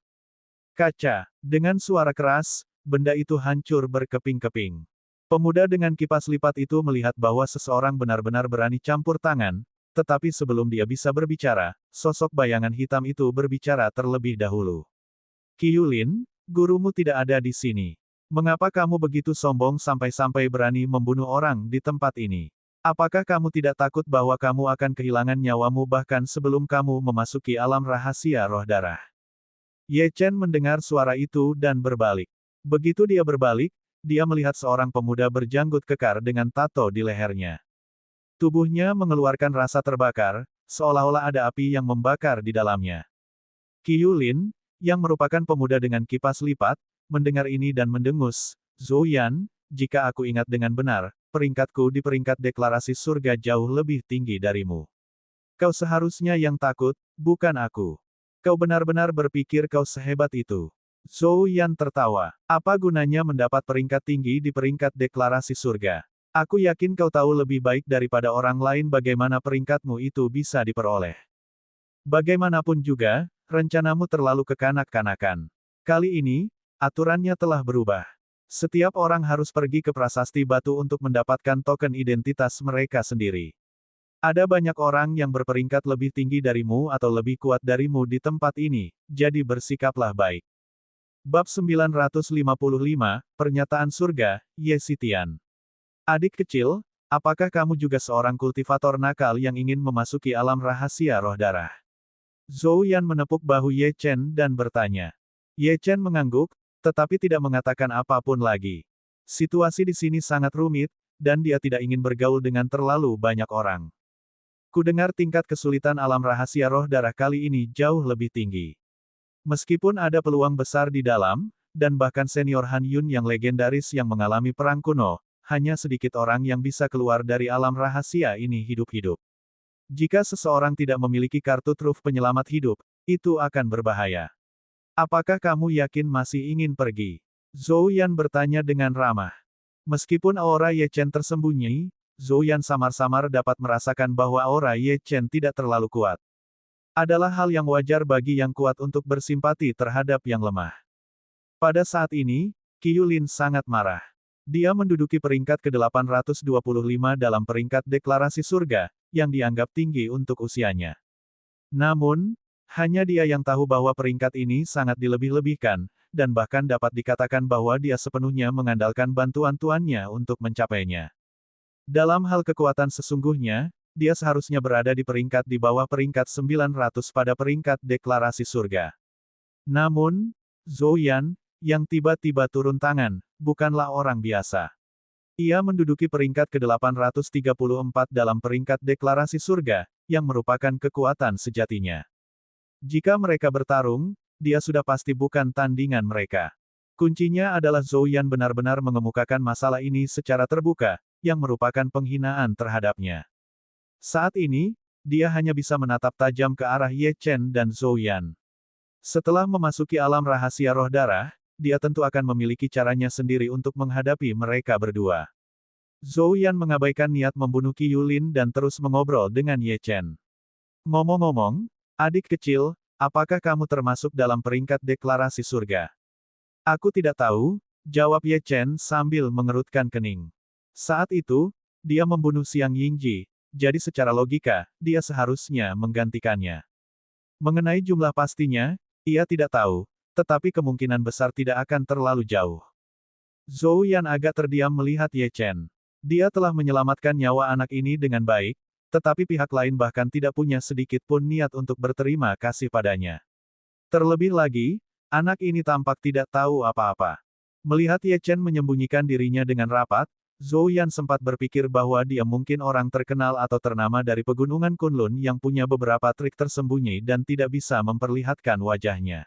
kaca. Dengan suara keras, benda itu hancur berkeping-keping. Pemuda dengan kipas lipat itu melihat bahwa seseorang benar-benar berani campur tangan, tetapi sebelum dia bisa berbicara, sosok bayangan hitam itu berbicara terlebih dahulu. "Qiyulin, gurumu tidak ada di sini. Mengapa kamu begitu sombong sampai-sampai berani membunuh orang di tempat ini? Apakah kamu tidak takut bahwa kamu akan kehilangan nyawamu bahkan sebelum kamu memasuki alam rahasia roh darah?" Ye Chen mendengar suara itu dan berbalik. Begitu dia berbalik, dia melihat seorang pemuda berjanggut kekar dengan tato di lehernya. Tubuhnya mengeluarkan rasa terbakar, seolah-olah ada api yang membakar di dalamnya. Qiyulin, yang merupakan pemuda dengan kipas lipat, mendengar ini dan mendengus, "Zhou Yan, jika aku ingat dengan benar, peringkatku di peringkat deklarasi surga jauh lebih tinggi darimu. Kau seharusnya yang takut, bukan aku. Kau benar-benar berpikir kau sehebat itu." Zhou Yan tertawa. "Apa gunanya mendapat peringkat tinggi di peringkat deklarasi surga? Aku yakin kau tahu lebih baik daripada orang lain bagaimana peringkatmu itu bisa diperoleh. Bagaimanapun juga, rencanamu terlalu kekanak-kanakan. Kali ini, aturannya telah berubah. Setiap orang harus pergi ke prasasti batu untuk mendapatkan token identitas mereka sendiri. Ada banyak orang yang berperingkat lebih tinggi darimu atau lebih kuat darimu di tempat ini, jadi bersikaplah baik." Bab 955, Pernyataan Surga, Ye Xitian. "Adik kecil, apakah kamu juga seorang kultivator nakal yang ingin memasuki alam rahasia roh darah?" Zhou Yan menepuk bahu Ye Chen dan bertanya. Ye Chen mengangguk, tetapi tidak mengatakan apapun lagi. Situasi di sini sangat rumit, dan dia tidak ingin bergaul dengan terlalu banyak orang. "Kudengar tingkat kesulitan alam rahasia roh darah kali ini jauh lebih tinggi. Meskipun ada peluang besar di dalam, dan bahkan senior Han Yun yang legendaris yang mengalami perang kuno, hanya sedikit orang yang bisa keluar dari alam rahasia ini hidup-hidup. Jika seseorang tidak memiliki kartu truf penyelamat hidup, itu akan berbahaya. Apakah kamu yakin masih ingin pergi? Zhou Yan bertanya dengan ramah. Meskipun aura Ye Chen tersembunyi, Zhou Yan samar-samar dapat merasakan bahwa aura Ye Chen tidak terlalu kuat. Adalah hal yang wajar bagi yang kuat untuk bersimpati terhadap yang lemah. Pada saat ini, Qiu Lin sangat marah. Dia menduduki peringkat ke-825 dalam peringkat deklarasi surga, yang dianggap tinggi untuk usianya. Namun, hanya dia yang tahu bahwa peringkat ini sangat dilebih-lebihkan, dan bahkan dapat dikatakan bahwa dia sepenuhnya mengandalkan bantuan tuannya untuk mencapainya. Dalam hal kekuatan sesungguhnya, dia seharusnya berada di peringkat di bawah peringkat 900 pada peringkat deklarasi surga. Namun, Zhou Yan, yang tiba-tiba turun tangan, bukanlah orang biasa. Ia menduduki peringkat ke-834 dalam peringkat deklarasi surga, yang merupakan kekuatan sejatinya. Jika mereka bertarung, dia sudah pasti bukan tandingan mereka. Kuncinya adalah Zhou Yan benar-benar mengemukakan masalah ini secara terbuka, yang merupakan penghinaan terhadapnya. Saat ini, dia hanya bisa menatap tajam ke arah Ye Chen dan Zhou Yan. Setelah memasuki alam rahasia roh darah, dia tentu akan memiliki caranya sendiri untuk menghadapi mereka berdua. Zhou Yan mengabaikan niat membunuh Qiu Lin dan terus mengobrol dengan Ye Chen. Ngomong-ngomong, adik kecil, apakah kamu termasuk dalam peringkat deklarasi surga? Aku tidak tahu, jawab Ye Chen sambil mengerutkan kening. Saat itu, dia membunuh Xiang Yingji, jadi secara logika, dia seharusnya menggantikannya. Mengenai jumlah pastinya, ia tidak tahu, tetapi kemungkinan besar tidak akan terlalu jauh. Zhou Yan agak terdiam melihat Ye Chen. Dia telah menyelamatkan nyawa anak ini dengan baik, tetapi pihak lain bahkan tidak punya sedikit pun niat untuk berterima kasih padanya. Terlebih lagi, anak ini tampak tidak tahu apa-apa. Melihat Ye Chen menyembunyikan dirinya dengan rapat, Zhou Yan sempat berpikir bahwa dia mungkin orang terkenal atau ternama dari pegunungan Kunlun yang punya beberapa trik tersembunyi dan tidak bisa memperlihatkan wajahnya.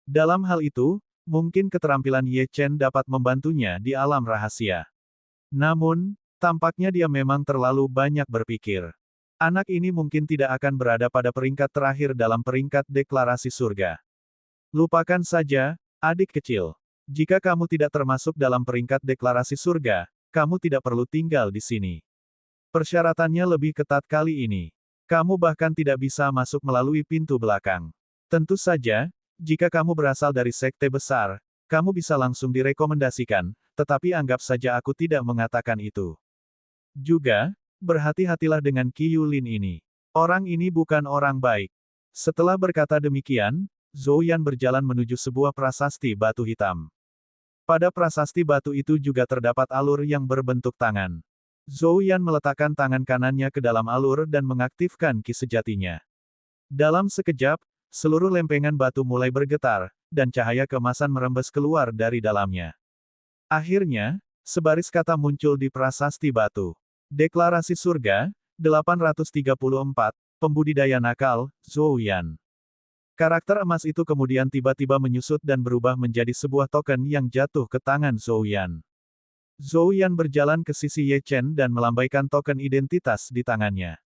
Dalam hal itu, mungkin keterampilan Ye Chen dapat membantunya di alam rahasia. Namun, tampaknya dia memang terlalu banyak berpikir. Anak ini mungkin tidak akan berada pada peringkat terakhir dalam peringkat deklarasi surga. Lupakan saja, adik kecil. Jika kamu tidak termasuk dalam peringkat deklarasi surga, kamu tidak perlu tinggal di sini. Persyaratannya lebih ketat kali ini. Kamu bahkan tidak bisa masuk melalui pintu belakang. Tentu saja, jika kamu berasal dari sekte besar, kamu bisa langsung direkomendasikan, tetapi anggap saja aku tidak mengatakan itu. Juga, berhati-hatilah dengan Qiu Lin ini. Orang ini bukan orang baik. Setelah berkata demikian, Zhou Yan berjalan menuju sebuah prasasti batu hitam. Pada prasasti batu itu juga terdapat alur yang berbentuk tangan. Zhou Yan meletakkan tangan kanannya ke dalam alur dan mengaktifkan ki sejatinya. Dalam sekejap, seluruh lempengan batu mulai bergetar, dan cahaya keemasan merembes keluar dari dalamnya. Akhirnya, sebaris kata muncul di prasasti batu. Deklarasi surga, 834, pembudidaya nakal, Zhou Yan. Karakter emas itu kemudian tiba-tiba menyusut dan berubah menjadi sebuah token yang jatuh ke tangan Zhou Yan. Zhou Yan berjalan ke sisi Ye Chen dan melambaikan token identitas di tangannya.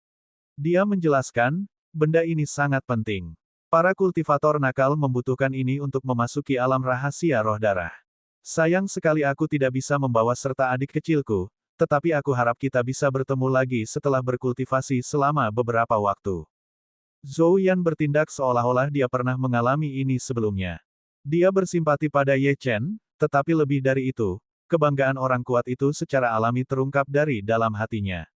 Dia menjelaskan, benda ini sangat penting. Para kultivator nakal membutuhkan ini untuk memasuki alam rahasia roh darah. Sayang sekali aku tidak bisa membawa serta adik kecilku, tetapi aku harap kita bisa bertemu lagi setelah berkultivasi selama beberapa waktu. Zhou Yan bertindak seolah-olah dia pernah mengalami ini sebelumnya. Dia bersimpati pada Ye Chen, tetapi lebih dari itu, kebanggaan orang kuat itu secara alami terungkap dari dalam hatinya.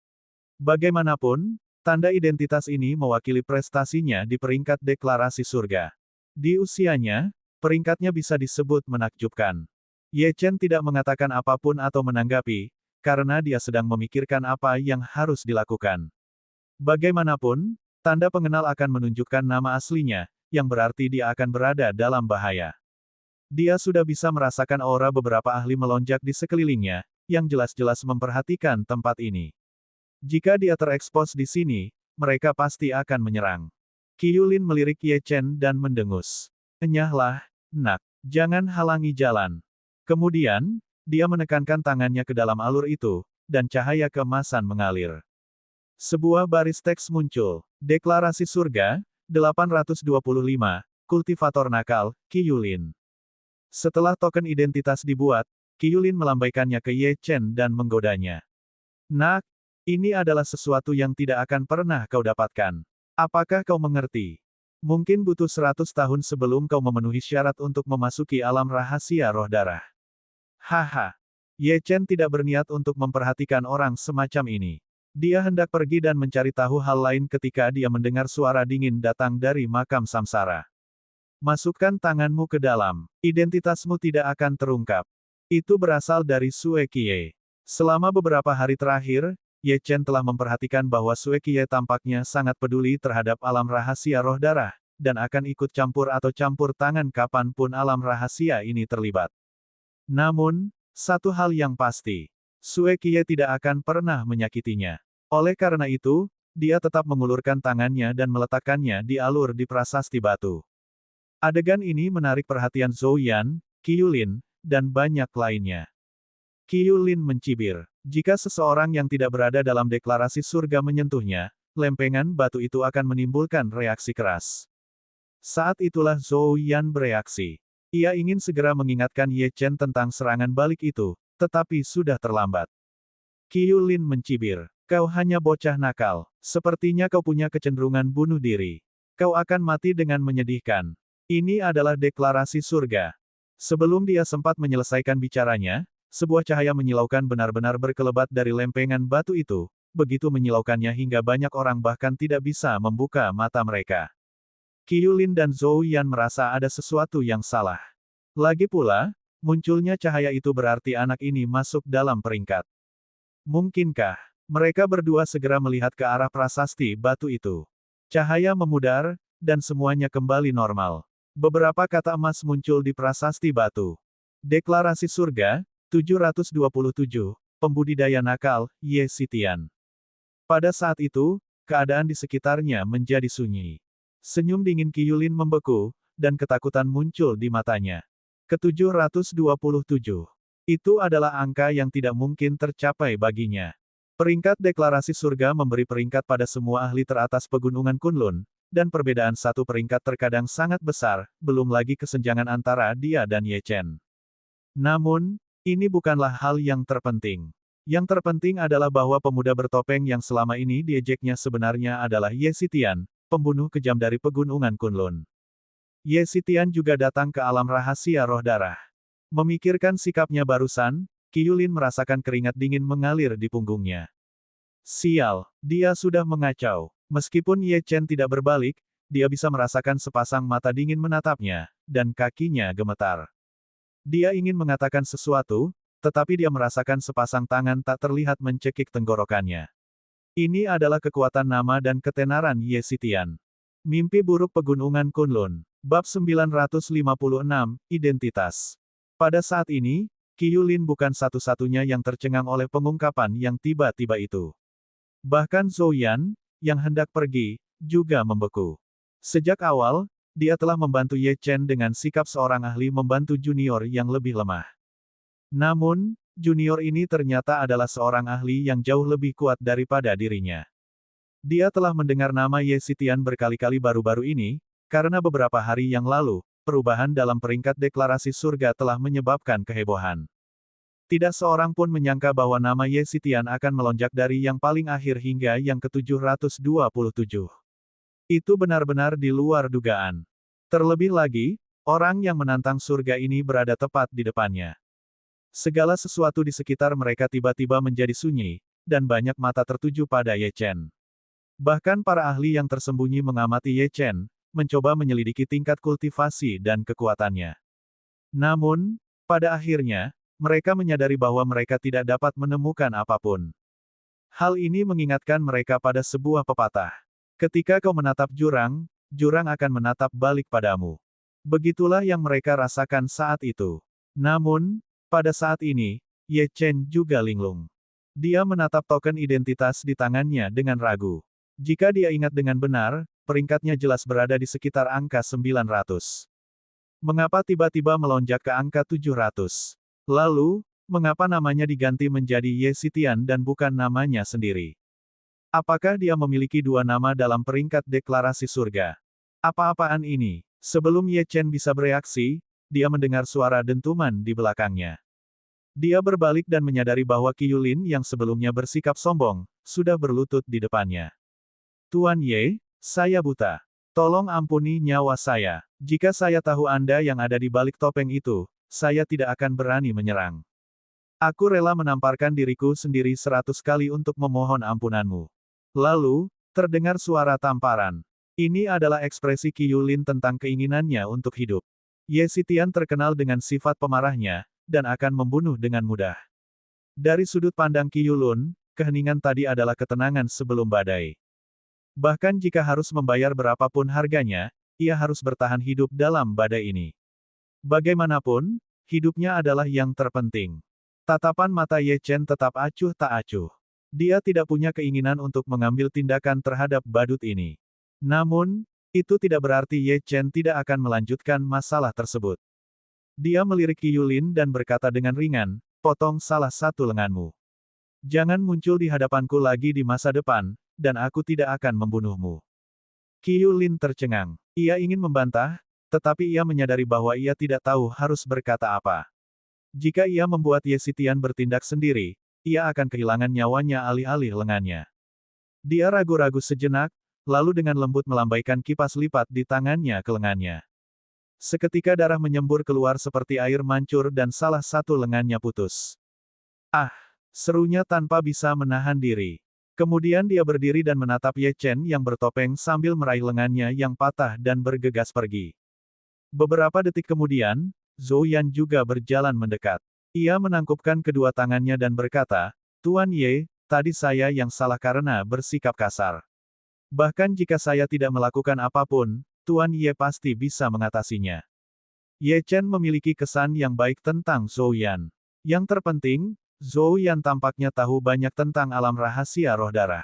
Bagaimanapun, tanda identitas ini mewakili prestasinya di peringkat deklarasi surga. Di usianya, peringkatnya bisa disebut menakjubkan. Ye Chen tidak mengatakan apapun atau menanggapi, karena dia sedang memikirkan apa yang harus dilakukan. Bagaimanapun, tanda pengenal akan menunjukkan nama aslinya, yang berarti dia akan berada dalam bahaya. Dia sudah bisa merasakan aura beberapa ahli melonjak di sekelilingnya, yang jelas-jelas memperhatikan tempat ini. Jika dia terekspos di sini, mereka pasti akan menyerang. Qiu Lin melirik Ye Chen dan mendengus. Enyahlah, nak. Jangan halangi jalan. Kemudian, dia menekankan tangannya ke dalam alur itu, dan cahaya keemasan mengalir. Sebuah baris teks muncul. Deklarasi Surga, 825, Kultivator Nakal, Qi Yulin. Setelah token identitas dibuat, Qi Yulin melambaikannya ke Ye Chen dan menggodanya. Nak, ini adalah sesuatu yang tidak akan pernah kau dapatkan. Apakah kau mengerti? Mungkin butuh 100 tahun sebelum kau memenuhi syarat untuk memasuki alam rahasia roh darah. Haha. Ye Chen tidak berniat untuk memperhatikan orang semacam ini. Dia hendak pergi dan mencari tahu hal lain ketika dia mendengar suara dingin datang dari makam samsara. Masukkan tanganmu ke dalam. Identitasmu tidak akan terungkap. Itu berasal dari Sue Qiye. Selama beberapa hari terakhir, Ye Chen telah memperhatikan bahwa Sue Qiye tampaknya sangat peduli terhadap alam rahasia roh darah, dan akan ikut campur atau campur tangan kapanpun alam rahasia ini terlibat. Namun, satu hal yang pasti, Sue Qiye tidak akan pernah menyakitinya. Oleh karena itu, dia tetap mengulurkan tangannya dan meletakkannya di alur di prasasti batu. Adegan ini menarik perhatian Zhou Yan, Qi Yulin, dan banyak lainnya. Qi Yulin mencibir. Jika seseorang yang tidak berada dalam deklarasi surga menyentuhnya, lempengan batu itu akan menimbulkan reaksi keras. Saat itulah Zhou Yan bereaksi. Ia ingin segera mengingatkan Ye Chen tentang serangan balik itu, tetapi sudah terlambat. Qi Yulin mencibir. Kau hanya bocah nakal. Sepertinya kau punya kecenderungan bunuh diri. Kau akan mati dengan menyedihkan. Ini adalah deklarasi surga. Sebelum dia sempat menyelesaikan bicaranya, sebuah cahaya menyilaukan benar-benar berkelebat dari lempengan batu itu, begitu menyilaukannya hingga banyak orang bahkan tidak bisa membuka mata mereka. Qi Yulin dan Zhou Yan merasa ada sesuatu yang salah. Lagi pula, munculnya cahaya itu berarti anak ini masuk dalam peringkat. Mungkinkah mereka berdua segera melihat ke arah prasasti batu itu? Cahaya memudar, dan semuanya kembali normal. Beberapa kata emas muncul di prasasti batu. Deklarasi Surga, 727, Pembudidaya Nakal, Ye Xitian. Pada saat itu, keadaan di sekitarnya menjadi sunyi. Senyum dingin Qi Yulin membeku, dan ketakutan muncul di matanya. Ke-727. Itu adalah angka yang tidak mungkin tercapai baginya. Peringkat deklarasi surga memberi peringkat pada semua ahli teratas pegunungan Kunlun, dan perbedaan satu peringkat terkadang sangat besar, belum lagi kesenjangan antara dia dan Ye Chen. Namun, ini bukanlah hal yang terpenting. Yang terpenting adalah bahwa pemuda bertopeng yang selama ini diejeknya sebenarnya adalah Ye Xitian, pembunuh kejam dari pegunungan Kunlun. Ye Xitian juga datang ke alam rahasia roh darah. Memikirkan sikapnya barusan, Qi Yulin merasakan keringat dingin mengalir di punggungnya. Sial, dia sudah mengacau. Meskipun Ye Chen tidak berbalik, dia bisa merasakan sepasang mata dingin menatapnya, dan kakinya gemetar. Dia ingin mengatakan sesuatu, tetapi dia merasakan sepasang tangan tak terlihat mencekik tenggorokannya. Ini adalah kekuatan nama dan ketenaran Ye Xitian. Mimpi buruk pegunungan Kunlun. Bab 956, Identitas. Pada saat ini, Qi Yulin bukan satu-satunya yang tercengang oleh pengungkapan yang tiba-tiba itu. Bahkan Zhou Yan, yang hendak pergi, juga membeku. Sejak awal, dia telah membantu Ye Chen dengan sikap seorang ahli membantu junior yang lebih lemah. Namun, junior ini ternyata adalah seorang ahli yang jauh lebih kuat daripada dirinya. Dia telah mendengar nama Ye Xitian berkali-kali baru-baru ini, karena beberapa hari yang lalu, perubahan dalam peringkat deklarasi surga telah menyebabkan kehebohan. Tidak seorang pun menyangka bahwa nama Ye Xitian akan melonjak dari yang paling akhir hingga yang ke-727. Itu benar-benar di luar dugaan. Terlebih lagi, orang yang menantang surga ini berada tepat di depannya. Segala sesuatu di sekitar mereka tiba-tiba menjadi sunyi, dan banyak mata tertuju pada Ye Chen. Bahkan para ahli yang tersembunyi mengamati Ye Chen, mencoba menyelidiki tingkat kultivasi dan kekuatannya. Namun, pada akhirnya, mereka menyadari bahwa mereka tidak dapat menemukan apapun. Hal ini mengingatkan mereka pada sebuah pepatah. Ketika kau menatap jurang, jurang akan menatap balik padamu. Begitulah yang mereka rasakan saat itu. Namun, pada saat ini, Ye Chen juga linglung. Dia menatap token identitas di tangannya dengan ragu. Jika dia ingat dengan benar, peringkatnya jelas berada di sekitar angka 900. Mengapa tiba-tiba melonjak ke angka 700? Lalu, Mengapa namanya diganti menjadi Ye Xitian dan bukan namanya sendiri? Apakah dia memiliki dua nama dalam peringkat deklarasi surga? Apa-apaan ini? Sebelum Ye Chen bisa bereaksi, dia mendengar suara dentuman di belakangnya. Dia berbalik dan menyadari bahwa Qi Yulin yang sebelumnya bersikap sombong, sudah berlutut di depannya. Tuan Ye, saya buta. Tolong ampuni nyawa saya. Jika saya tahu Anda yang ada di balik topeng itu, saya tidak akan berani menyerang. Aku rela menamparkan diriku sendiri 100 kali untuk memohon ampunanmu. Lalu, terdengar suara tamparan. Ini adalah ekspresi Qi Yulin tentang keinginannya untuk hidup. Ye Xitian terkenal dengan sifat pemarahnya, dan akan membunuh dengan mudah. Dari sudut pandang Qi Yulin, keheningan tadi adalah ketenangan sebelum badai. Bahkan jika harus membayar berapapun harganya, ia harus bertahan hidup dalam badai ini. Bagaimanapun, hidupnya adalah yang terpenting. Tatapan mata Ye Chen tetap acuh tak acuh. Dia tidak punya keinginan untuk mengambil tindakan terhadap badut ini. Namun, itu tidak berarti Ye Chen tidak akan melanjutkan masalah tersebut. Dia melirik Qi Yulin dan berkata dengan ringan, potong salah satu lenganmu. Jangan muncul di hadapanku lagi di masa depan, dan aku tidak akan membunuhmu. Qi Yulin tercengang. Ia ingin membantah, tetapi ia menyadari bahwa ia tidak tahu harus berkata apa. Jika ia membuat Ye Xitian bertindak sendiri, ia akan kehilangan nyawanya alih-alih lengannya. Dia ragu-ragu sejenak, lalu dengan lembut melambaikan kipas lipat di tangannya ke lengannya. Seketika darah menyembur keluar seperti air mancur dan salah satu lengannya putus. Ah! Serunya tanpa bisa menahan diri. Kemudian dia berdiri dan menatap Ye Chen yang bertopeng sambil meraih lengannya yang patah dan bergegas pergi. Beberapa detik kemudian, Zhou Yan juga berjalan mendekat. Ia menangkupkan kedua tangannya dan berkata, Tuan Ye, tadi saya yang salah karena bersikap kasar. Bahkan jika saya tidak melakukan apapun, Tuan Ye pasti bisa mengatasinya. Ye Chen memiliki kesan yang baik tentang Zhou Yan. Yang terpenting, Zhou Yan tampaknya tahu banyak tentang alam rahasia roh darah.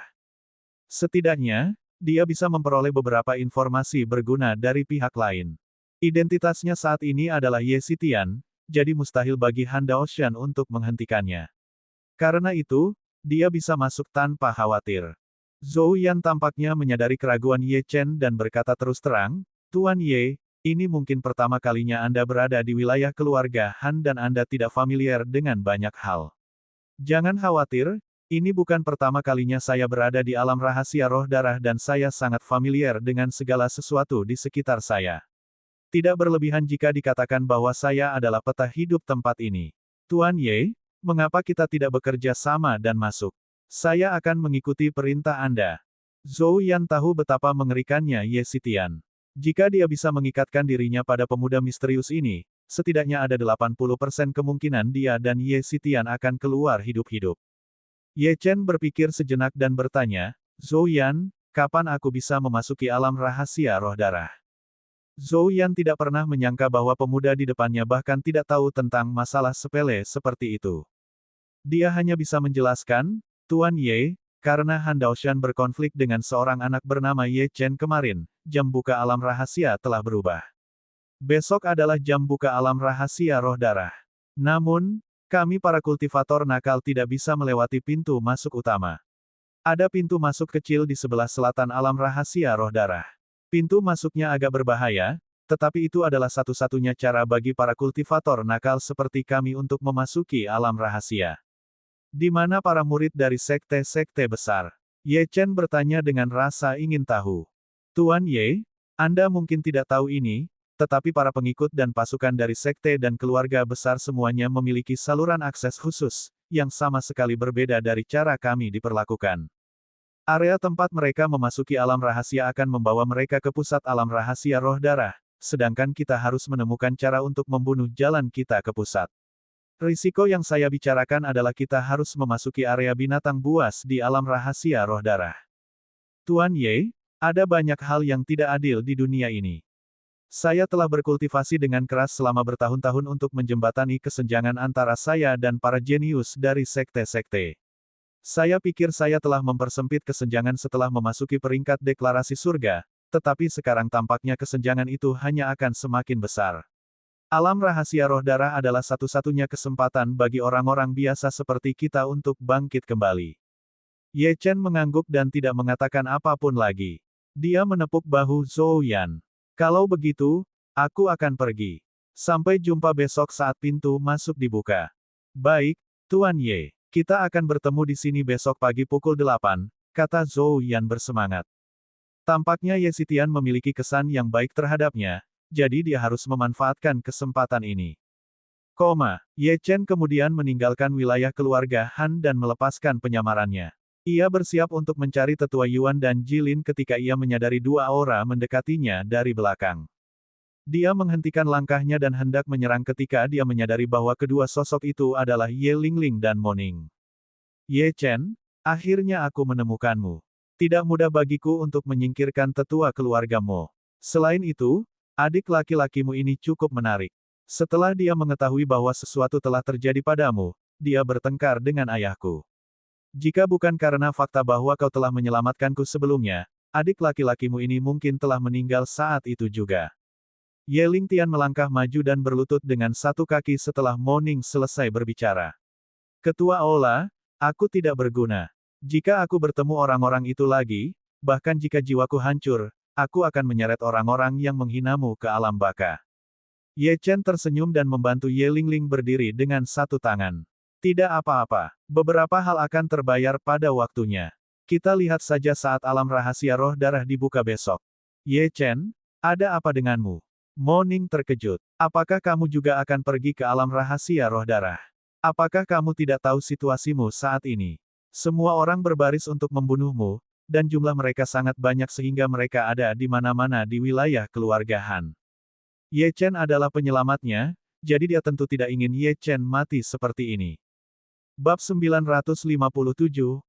Setidaknya, dia bisa memperoleh beberapa informasi berguna dari pihak lain. Identitasnya saat ini adalah Ye Xitian, jadi mustahil bagi Han Daoshan untuk menghentikannya. Karena itu, dia bisa masuk tanpa khawatir. Zhou Yan tampaknya menyadari keraguan Ye Chen dan berkata terus terang, Tuan Ye, ini mungkin pertama kalinya Anda berada di wilayah keluarga Han dan Anda tidak familiar dengan banyak hal. Jangan khawatir, ini bukan pertama kalinya saya berada di alam rahasia roh darah dan saya sangat familiar dengan segala sesuatu di sekitar saya. Tidak berlebihan jika dikatakan bahwa saya adalah peta hidup tempat ini. Tuan Ye, mengapa kita tidak bekerja sama dan masuk? Saya akan mengikuti perintah Anda. Zhou Yan tahu betapa mengerikannya Ye Xitian. Jika dia bisa mengikatkan dirinya pada pemuda misterius ini, setidaknya ada 80% kemungkinan dia dan Ye Xitian akan keluar hidup-hidup. Ye Chen berpikir sejenak dan bertanya, Zhou Yan, kapan aku bisa memasuki alam rahasia roh darah? Zhou Yan tidak pernah menyangka bahwa pemuda di depannya bahkan tidak tahu tentang masalah sepele seperti itu. Dia hanya bisa menjelaskan, Tuan Ye, karena Han Daoshan berkonflik dengan seorang anak bernama Ye Chen kemarin, jam buka alam rahasia telah berubah. Besok adalah jam buka alam rahasia roh darah. Namun, kami para kultivator nakal tidak bisa melewati pintu masuk utama. Ada pintu masuk kecil di sebelah selatan alam rahasia roh darah. Pintu masuknya agak berbahaya, tetapi itu adalah satu-satunya cara bagi para kultivator nakal seperti kami untuk memasuki alam rahasia. Di mana para murid dari sekte-sekte besar? Ye Chen bertanya dengan rasa ingin tahu. Tuan Ye, Anda mungkin tidak tahu ini, tetapi para pengikut dan pasukan dari sekte dan keluarga besar semuanya memiliki saluran akses khusus, yang sama sekali berbeda dari cara kami diperlakukan. Area tempat mereka memasuki alam rahasia akan membawa mereka ke pusat alam rahasia roh darah, sedangkan kita harus menemukan cara untuk membunuh jalan kita ke pusat. Risiko yang saya bicarakan adalah kita harus memasuki area binatang buas di alam rahasia roh darah. Tuan Ye, ada banyak hal yang tidak adil di dunia ini. Saya telah berkultivasi dengan keras selama bertahun-tahun untuk menjembatani kesenjangan antara saya dan para jenius dari sekte-sekte. Saya pikir saya telah mempersempit kesenjangan setelah memasuki peringkat deklarasi surga, tetapi sekarang tampaknya kesenjangan itu hanya akan semakin besar. Alam rahasia roh darah adalah satu-satunya kesempatan bagi orang-orang biasa seperti kita untuk bangkit kembali. Ye Chen mengangguk dan tidak mengatakan apapun lagi. Dia menepuk bahu Zhou Yan. Kalau begitu, aku akan pergi. Sampai jumpa besok saat pintu masuk dibuka. Baik, Tuan Ye. Kita akan bertemu di sini besok pagi pukul 8, kata Zhou Yan bersemangat. Tampaknya Ye Xitian memiliki kesan yang baik terhadapnya, jadi dia harus memanfaatkan kesempatan ini. Ye Chen kemudian meninggalkan wilayah keluarga Han dan melepaskan penyamarannya. Ia bersiap untuk mencari tetua Yuan dan Jilin ketika ia menyadari dua aura mendekatinya dari belakang. Dia menghentikan langkahnya dan hendak menyerang ketika dia menyadari bahwa kedua sosok itu adalah Ye Lingling dan Moning. Ye Chen, akhirnya aku menemukanmu. Tidak mudah bagiku untuk menyingkirkan tetua keluargamu. Selain itu, adik laki-lakimu ini cukup menarik. Setelah dia mengetahui bahwa sesuatu telah terjadi padamu, dia bertengkar dengan ayahku. Jika bukan karena fakta bahwa kau telah menyelamatkanku sebelumnya, adik laki-lakimu ini mungkin telah meninggal saat itu juga. Ye Lingtian melangkah maju dan berlutut dengan satu kaki setelah Moning selesai berbicara. Ketua Ola, aku tidak berguna. Jika aku bertemu orang-orang itu lagi, bahkan jika jiwaku hancur, aku akan menyeret orang-orang yang menghinamu ke alam baka. Ye Chen tersenyum dan membantu Ye Lingling berdiri dengan satu tangan. Tidak apa-apa, beberapa hal akan terbayar pada waktunya. Kita lihat saja saat alam rahasia roh darah dibuka besok. Ye Chen, ada apa denganmu? Moning terkejut. Apakah kamu juga akan pergi ke alam rahasia roh darah? Apakah kamu tidak tahu situasimu saat ini? Semua orang berbaris untuk membunuhmu, dan jumlah mereka sangat banyak sehingga mereka ada di mana-mana di wilayah keluarga Han. Ye Chen adalah penyelamatnya, jadi dia tentu tidak ingin Ye Chen mati seperti ini. Bab 957,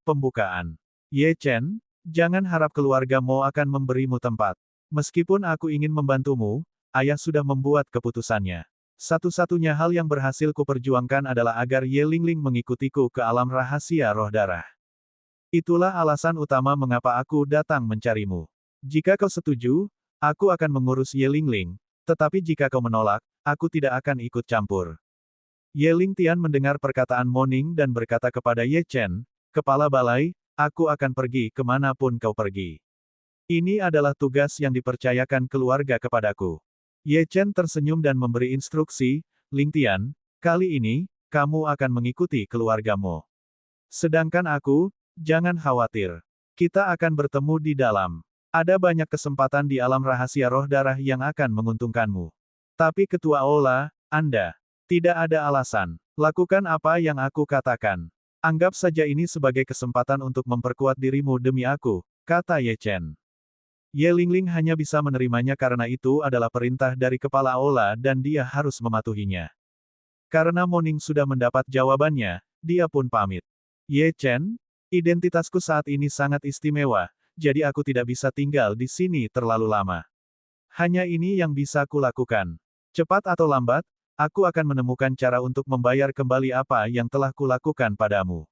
Pembukaan. Ye Chen, jangan harap keluargamu akan memberimu tempat. Meskipun aku ingin membantumu, ayah sudah membuat keputusannya. Satu-satunya hal yang berhasil kuperjuangkan adalah agar Ye Lingling mengikutiku ke alam rahasia roh darah. Itulah alasan utama mengapa aku datang mencarimu. Jika kau setuju, aku akan mengurus Ye Lingling, tetapi jika kau menolak, aku tidak akan ikut campur. Ye Lingtian mendengar perkataan Moning dan berkata kepada Ye Chen, Kepala Balai, aku akan pergi kemanapun kau pergi. Ini adalah tugas yang dipercayakan keluarga kepadaku. Ye Chen tersenyum dan memberi instruksi, Lingtian, kali ini, kamu akan mengikuti keluargamu. Sedangkan aku, jangan khawatir. Kita akan bertemu di dalam. Ada banyak kesempatan di alam rahasia roh darah yang akan menguntungkanmu. Tapi Ketua Ola, Anda. Tidak ada alasan. Lakukan apa yang aku katakan. Anggap saja ini sebagai kesempatan untuk memperkuat dirimu demi aku, kata Ye Chen. Ye Lingling hanya bisa menerimanya karena itu adalah perintah dari Kepala Ola dan dia harus mematuhinya. Karena Moning sudah mendapat jawabannya, dia pun pamit. Ye Chen, identitasku saat ini sangat istimewa, jadi aku tidak bisa tinggal di sini terlalu lama. Hanya ini yang bisa kulakukan. Cepat atau lambat, aku akan menemukan cara untuk membayar kembali apa yang telah kulakukan padamu.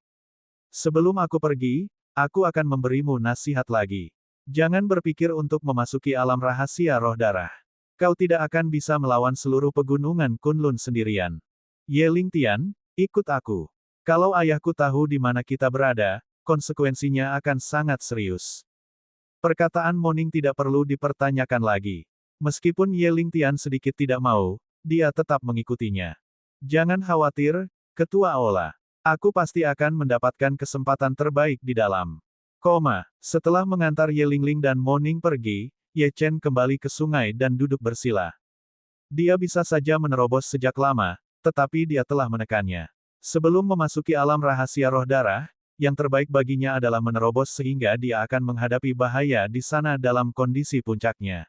Sebelum aku pergi, aku akan memberimu nasihat lagi. Jangan berpikir untuk memasuki alam rahasia roh darah. Kau tidak akan bisa melawan seluruh pegunungan Kunlun sendirian. Ye Lingtian, ikut aku. Kalau ayahku tahu di mana kita berada, konsekuensinya akan sangat serius. Perkataan Moning tidak perlu dipertanyakan lagi. Meskipun Ye Lingtian sedikit tidak mau, dia tetap mengikutinya. Jangan khawatir, Ketua Ola. Aku pasti akan mendapatkan kesempatan terbaik di dalam. Setelah mengantar Ye Lingling dan Moning pergi, Ye Chen kembali ke sungai dan duduk bersila. Dia bisa saja menerobos sejak lama, tetapi dia telah menekannya. Sebelum memasuki alam rahasia roh darah, yang terbaik baginya adalah menerobos sehingga dia akan menghadapi bahaya di sana dalam kondisi puncaknya.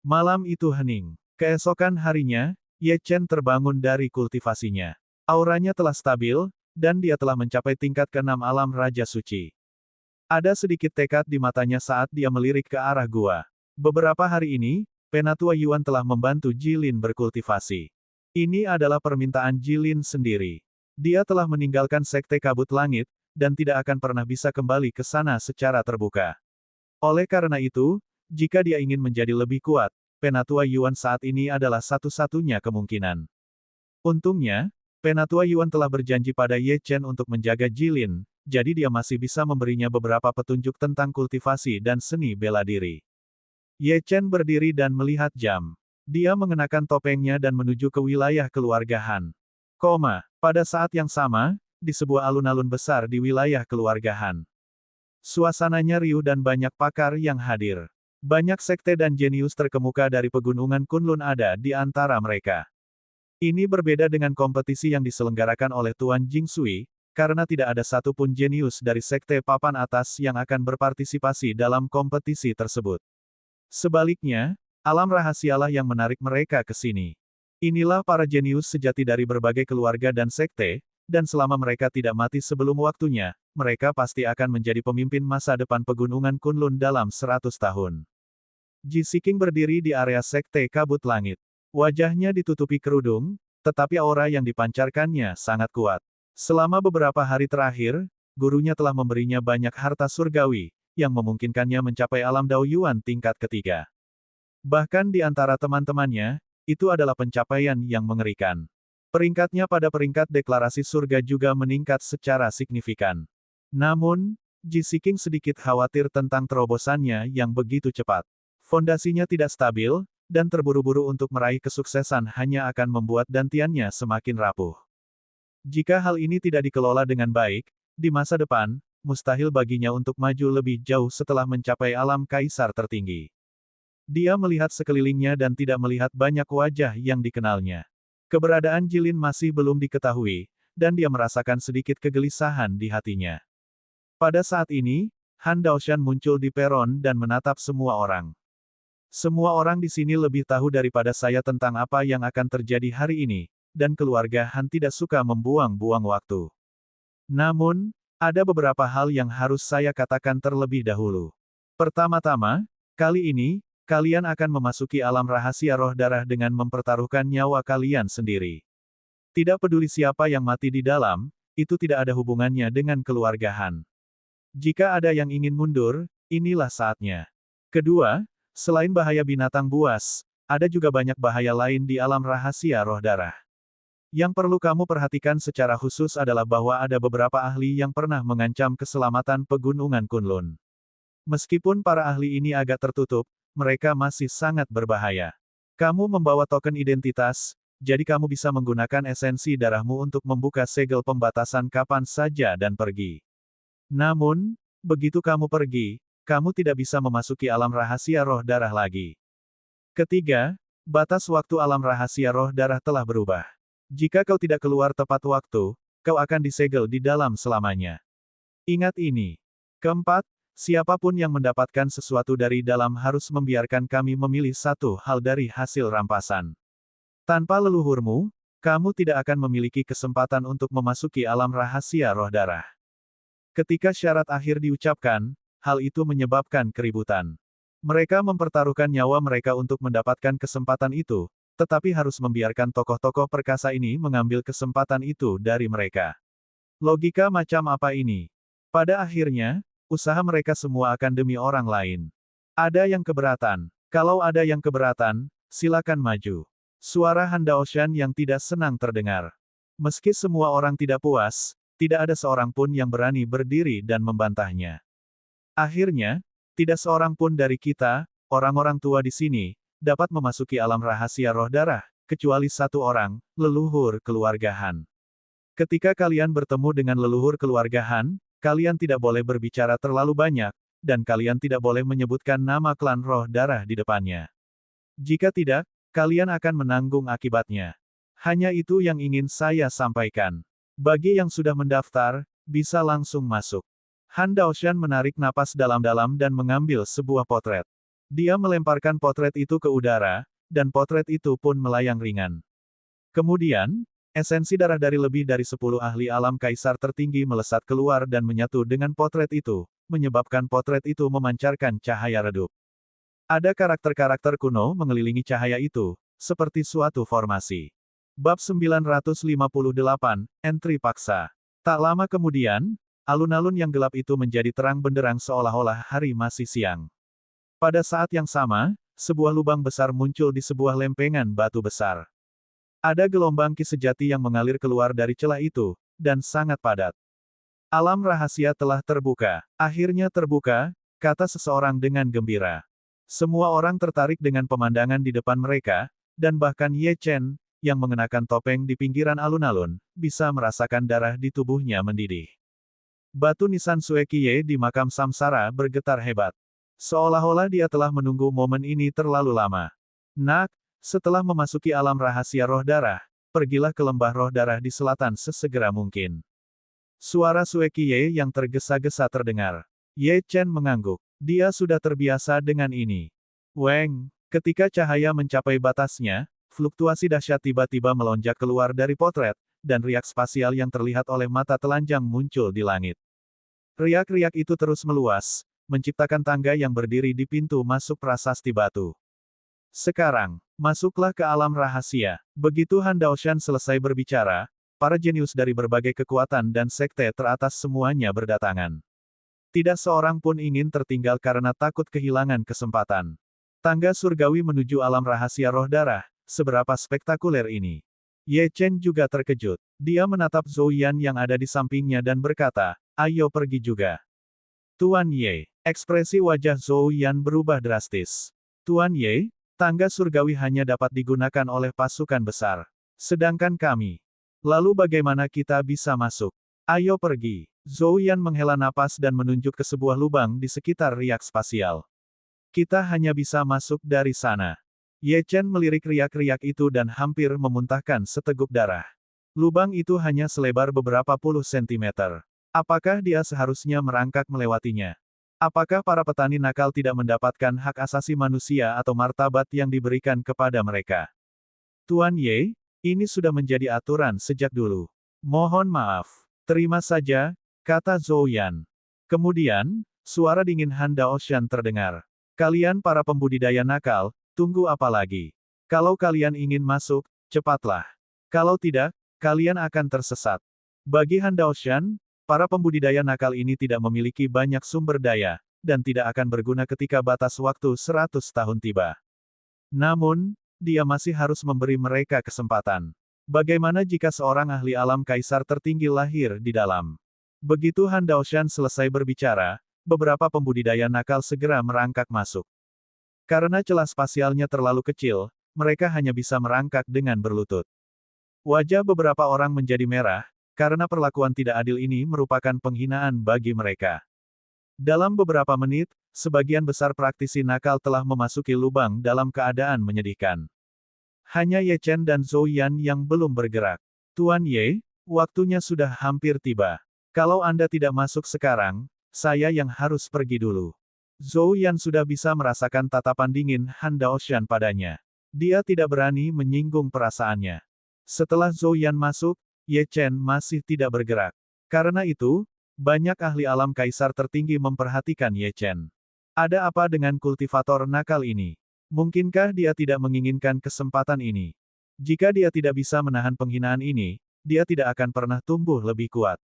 Malam itu hening. Keesokan harinya, Ye Chen terbangun dari kultivasinya. Auranya telah stabil, dan dia telah mencapai tingkat ke-6 alam Raja Suci. Ada sedikit tekad di matanya saat dia melirik ke arah gua. Beberapa hari ini, Penatua Yuan telah membantu Jilin berkultivasi. Ini adalah permintaan Jilin sendiri. Dia telah meninggalkan Sekte Kabut Langit, dan tidak akan pernah bisa kembali ke sana secara terbuka. Oleh karena itu, jika dia ingin menjadi lebih kuat, Penatua Yuan saat ini adalah satu-satunya kemungkinan. Untungnya, Penatua Yuan telah berjanji pada Ye Chen untuk menjaga Jilin, jadi dia masih bisa memberinya beberapa petunjuk tentang kultivasi dan seni bela diri. Ye Chen berdiri dan melihat jam. Dia mengenakan topengnya dan menuju ke wilayah keluarga Han. Pada saat yang sama, di sebuah alun-alun besar di wilayah keluarga Han. Suasananya riuh dan banyak pakar yang hadir. Banyak sekte dan jenius terkemuka dari pegunungan Kunlun ada di antara mereka. Ini berbeda dengan kompetisi yang diselenggarakan oleh Tuan Jingsui, karena tidak ada satupun jenius dari sekte papan atas yang akan berpartisipasi dalam kompetisi tersebut. Sebaliknya, alam rahasialah yang menarik mereka ke sini. Inilah para jenius sejati dari berbagai keluarga dan sekte, dan selama mereka tidak mati sebelum waktunya, mereka pasti akan menjadi pemimpin masa depan pegunungan Kunlun dalam 100 tahun. Ji Siking berdiri di area sekte kabut langit. Wajahnya ditutupi kerudung, tetapi aura yang dipancarkannya sangat kuat. Selama beberapa hari terakhir, gurunya telah memberinya banyak harta surgawi, yang memungkinkannya mencapai alam Dao Yuan tingkat ketiga. Bahkan di antara teman-temannya, itu adalah pencapaian yang mengerikan. Peringkatnya pada peringkat deklarasi surga juga meningkat secara signifikan. Namun, Ji Siking sedikit khawatir tentang terobosannya yang begitu cepat. Fondasinya tidak stabil, dan terburu-buru untuk meraih kesuksesan hanya akan membuat dantiannya semakin rapuh. Jika hal ini tidak dikelola dengan baik, di masa depan, mustahil baginya untuk maju lebih jauh setelah mencapai alam kaisar tertinggi. Dia melihat sekelilingnya dan tidak melihat banyak wajah yang dikenalnya. Keberadaan Jilin masih belum diketahui, dan dia merasakan sedikit kegelisahan di hatinya. Pada saat ini, Han Daoshan muncul di peron dan menatap semua orang. Semua orang di sini lebih tahu daripada saya tentang apa yang akan terjadi hari ini, dan keluarga Han tidak suka membuang-buang waktu. Namun, ada beberapa hal yang harus saya katakan terlebih dahulu. Pertama-tama, kali ini, kalian akan memasuki alam rahasia roh darah dengan mempertaruhkan nyawa kalian sendiri. Tidak peduli siapa yang mati di dalam, itu tidak ada hubungannya dengan keluarga Han. Jika ada yang ingin mundur, inilah saatnya. Kedua, selain bahaya binatang buas, ada juga banyak bahaya lain di alam rahasia roh darah. Yang perlu kamu perhatikan secara khusus adalah bahwa ada beberapa ahli yang pernah mengancam keselamatan pegunungan Kunlun. Meskipun para ahli ini agak tertutup, mereka masih sangat berbahaya. Kamu membawa token identitas, jadi kamu bisa menggunakan esensi darahmu untuk membuka segel pembatasan kapan saja dan pergi. Namun, begitu kamu pergi, kamu tidak bisa memasuki alam rahasia roh darah lagi. Ketiga, batas waktu alam rahasia roh darah telah berubah. Jika kau tidak keluar tepat waktu, kau akan disegel di dalam selamanya. Ingat ini. Keempat, siapapun yang mendapatkan sesuatu dari dalam harus membiarkan kami memilih satu hal dari hasil rampasan. Tanpa leluhurmu, kamu tidak akan memiliki kesempatan untuk memasuki alam rahasia roh darah. Ketika syarat akhir diucapkan, hal itu menyebabkan keributan. Mereka mempertaruhkan nyawa mereka untuk mendapatkan kesempatan itu, tetapi harus membiarkan tokoh-tokoh perkasa ini mengambil kesempatan itu dari mereka. Logika macam apa ini? Pada akhirnya, usaha mereka semua akan demi orang lain. Ada yang keberatan. Kalau ada yang keberatan, silakan maju. Suara Han Daoshan yang tidak senang terdengar. Meski semua orang tidak puas, tidak ada seorang pun yang berani berdiri dan membantahnya. Akhirnya, tidak seorang pun dari kita, orang-orang tua di sini, dapat memasuki alam rahasia roh darah, kecuali satu orang, leluhur keluarga Han. Ketika kalian bertemu dengan leluhur keluarga Han, kalian tidak boleh berbicara terlalu banyak, dan kalian tidak boleh menyebutkan nama klan roh darah di depannya. Jika tidak, kalian akan menanggung akibatnya. Hanya itu yang ingin saya sampaikan. Bagi yang sudah mendaftar, bisa langsung masuk. Han Daoshan menarik napas dalam-dalam dan mengambil sebuah potret. Dia melemparkan potret itu ke udara, dan potret itu pun melayang ringan. Kemudian, esensi darah dari lebih dari 10 ahli alam kaisar tertinggi melesat keluar dan menyatu dengan potret itu, menyebabkan potret itu memancarkan cahaya redup. Ada karakter-karakter kuno mengelilingi cahaya itu, seperti suatu formasi. Bab 958, Entri Paksa. Tak lama kemudian, alun-alun yang gelap itu menjadi terang benderang seolah-olah hari masih siang. Pada saat yang sama, sebuah lubang besar muncul di sebuah lempengan batu besar. Ada gelombang ki sejati yang mengalir keluar dari celah itu, dan sangat padat. Alam rahasia telah terbuka. Akhirnya terbuka, kata seseorang dengan gembira. Semua orang tertarik dengan pemandangan di depan mereka, dan bahkan Ye Chen, yang mengenakan topeng di pinggiran alun-alun, bisa merasakan darah di tubuhnya mendidih. Batu nisan Sue Qiye di makam Samsara bergetar hebat. Seolah-olah dia telah menunggu momen ini terlalu lama. Nak, setelah memasuki alam rahasia roh darah, pergilah ke lembah roh darah di selatan sesegera mungkin. Suara Sue Qiye yang tergesa-gesa terdengar. Ye Chen mengangguk. Dia sudah terbiasa dengan ini. Weng, ketika cahaya mencapai batasnya, fluktuasi dahsyat tiba-tiba melonjak keluar dari potret, dan riak spasial yang terlihat oleh mata telanjang muncul di langit. Riak-riak itu terus meluas, menciptakan tangga yang berdiri di pintu masuk prasasti batu. Sekarang, masuklah ke alam rahasia. Begitu Han Daoshan selesai berbicara, para jenius dari berbagai kekuatan dan sekte teratas semuanya berdatangan. Tidak seorang pun ingin tertinggal karena takut kehilangan kesempatan. Tangga surgawi menuju alam rahasia roh darah, seberapa spektakuler ini. Ye Chen juga terkejut. Dia menatap Zhou Yan yang ada di sampingnya dan berkata, ayo pergi juga. Tuan Ye. Ekspresi wajah Zhou Yan berubah drastis. Tuan Ye, tangga surgawi hanya dapat digunakan oleh pasukan besar. Sedangkan kami. Lalu bagaimana kita bisa masuk? Ayo pergi. Zhou Yan menghela napas dan menunjuk ke sebuah lubang di sekitar riak spasial. Kita hanya bisa masuk dari sana. Ye Chen melirik riak-riak itu dan hampir memuntahkan seteguk darah. Lubang itu hanya selebar beberapa puluh sentimeter. Apakah dia seharusnya merangkak melewatinya? Apakah para petani nakal tidak mendapatkan hak asasi manusia atau martabat yang diberikan kepada mereka? Tuan Ye, ini sudah menjadi aturan sejak dulu. Mohon maaf. Terima saja, kata Zhou Yan. Kemudian, suara dingin Han Daoshan terdengar. Kalian para pembudidaya nakal, tunggu apa lagi? Kalau kalian ingin masuk, cepatlah. Kalau tidak, kalian akan tersesat. Bagi Han Daoshan, para pembudidaya nakal ini tidak memiliki banyak sumber daya, dan tidak akan berguna ketika batas waktu 100 tahun tiba. Namun, dia masih harus memberi mereka kesempatan. Bagaimana jika seorang ahli alam kaisar tertinggi lahir di dalam? Begitu Han Daoshan selesai berbicara, beberapa pembudidaya nakal segera merangkak masuk. Karena celah spasialnya terlalu kecil, mereka hanya bisa merangkak dengan berlutut. Wajah beberapa orang menjadi merah, karena perlakuan tidak adil ini merupakan penghinaan bagi mereka. Dalam beberapa menit, sebagian besar praktisi nakal telah memasuki lubang dalam keadaan menyedihkan. Hanya Ye Chen dan Zhou Yan yang belum bergerak. Tuan Ye, waktunya sudah hampir tiba. Kalau Anda tidak masuk sekarang, saya yang harus pergi dulu. Zhou Yan sudah bisa merasakan tatapan dingin Han Daoshan padanya. Dia tidak berani menyinggung perasaannya. Setelah Zhou Yan masuk, Ye Chen masih tidak bergerak. Karena itu, banyak ahli alam kaisar tertinggi memperhatikan Ye Chen. Ada apa dengan kultivator nakal ini? Mungkinkah dia tidak menginginkan kesempatan ini? Jika dia tidak bisa menahan penghinaan ini, dia tidak akan pernah tumbuh lebih kuat.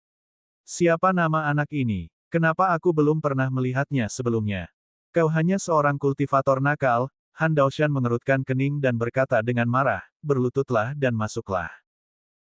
Siapa nama anak ini? Kenapa aku belum pernah melihatnya sebelumnya? Kau hanya seorang kultivator nakal, Han Daoshan mengerutkan kening dan berkata dengan marah, berlututlah dan masuklah.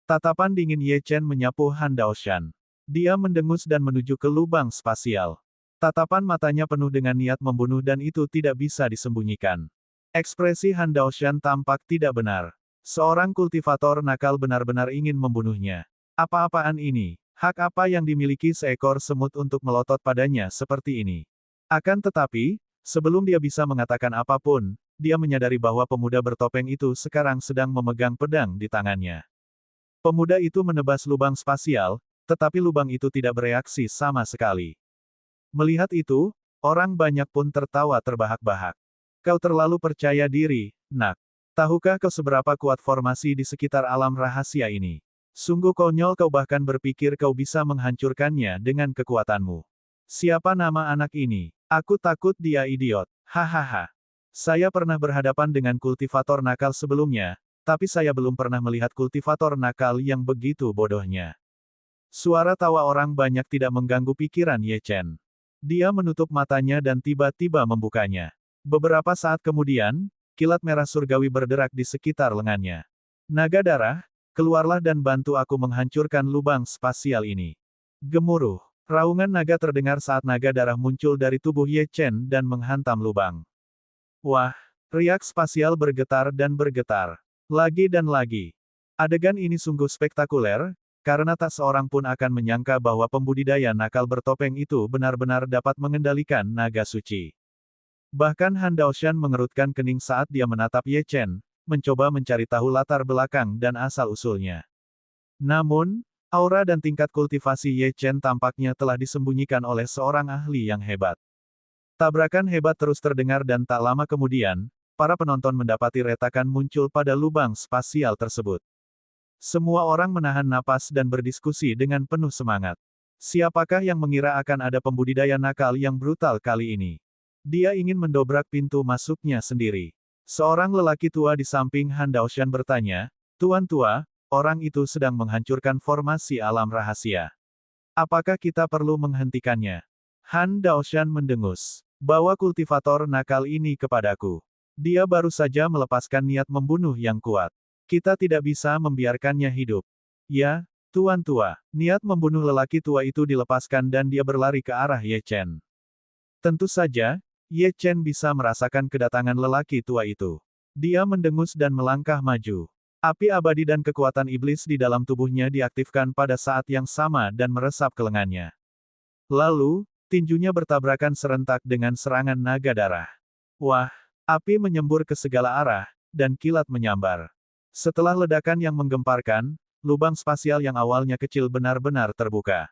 Tatapan dingin Ye Chen menyapu Han Daoshan. Dia mendengus dan menuju ke lubang spasial. Tatapan matanya penuh dengan niat membunuh dan itu tidak bisa disembunyikan. Ekspresi Han Daoshan tampak tidak benar. Seorang kultivator nakal benar-benar ingin membunuhnya. Apa-apaan ini? Hak apa yang dimiliki seekor semut untuk melotot padanya seperti ini? Akan tetapi, sebelum dia bisa mengatakan apapun, dia menyadari bahwa pemuda bertopeng itu sekarang sedang memegang pedang di tangannya. Pemuda itu menebas lubang spasial, tetapi lubang itu tidak bereaksi sama sekali. Melihat itu, orang banyak pun tertawa terbahak-bahak. Kau terlalu percaya diri, Nak. Tahukah kau seberapa kuat formasi di sekitar alam rahasia ini? Sungguh konyol kau bahkan berpikir kau bisa menghancurkannya dengan kekuatanmu. Siapa nama anak ini? Aku takut dia idiot. Hahaha. Saya pernah berhadapan dengan kultivator nakal sebelumnya, tapi saya belum pernah melihat kultivator nakal yang begitu bodohnya. Suara tawa orang banyak tidak mengganggu pikiran Ye Chen. Dia menutup matanya dan tiba-tiba membukanya. Beberapa saat kemudian, kilat merah surgawi berderak di sekitar lengannya. Naga darah, keluarlah dan bantu aku menghancurkan lubang spasial ini. Gemuruh. Raungan naga terdengar saat naga darah muncul dari tubuh Ye Chen dan menghantam lubang. Wah! Riak spasial bergetar dan bergetar. Lagi dan lagi. Adegan ini sungguh spektakuler, karena tak seorang pun akan menyangka bahwa pembudidaya nakal bertopeng itu benar-benar dapat mengendalikan naga suci. Bahkan Han Daoshan mengerutkan kening saat dia menatap Ye Chen, mencoba mencari tahu latar belakang dan asal-usulnya. Namun, aura dan tingkat kultivasi Ye Chen tampaknya telah disembunyikan oleh seorang ahli yang hebat. Tabrakan hebat terus terdengar dan tak lama kemudian, para penonton mendapati retakan muncul pada lubang spasial tersebut. Semua orang menahan napas dan berdiskusi dengan penuh semangat. Siapakah yang mengira akan ada pembudidaya nakal yang brutal kali ini? Dia ingin mendobrak pintu masuknya sendiri. Seorang lelaki tua di samping Han Daoshan bertanya, "Tuan tua, orang itu sedang menghancurkan formasi alam rahasia. Apakah kita perlu menghentikannya?" Han Daoshan mendengus. "Bawa kultivator nakal ini kepadaku. Dia baru saja melepaskan niat membunuh yang kuat. Kita tidak bisa membiarkannya hidup." "Ya, Tuan tua." Niat membunuh lelaki tua itu dilepaskan dan dia berlari ke arah Ye Chen. Tentu saja, Ye Chen bisa merasakan kedatangan lelaki tua itu. Dia mendengus dan melangkah maju. Api abadi dan kekuatan iblis di dalam tubuhnya diaktifkan pada saat yang sama dan meresap ke lengannya. Lalu, tinjunya bertabrakan serentak dengan serangan naga darah. Wah! Api menyembur ke segala arah, dan kilat menyambar. Setelah ledakan yang menggemparkan, lubang spasial yang awalnya kecil benar-benar terbuka.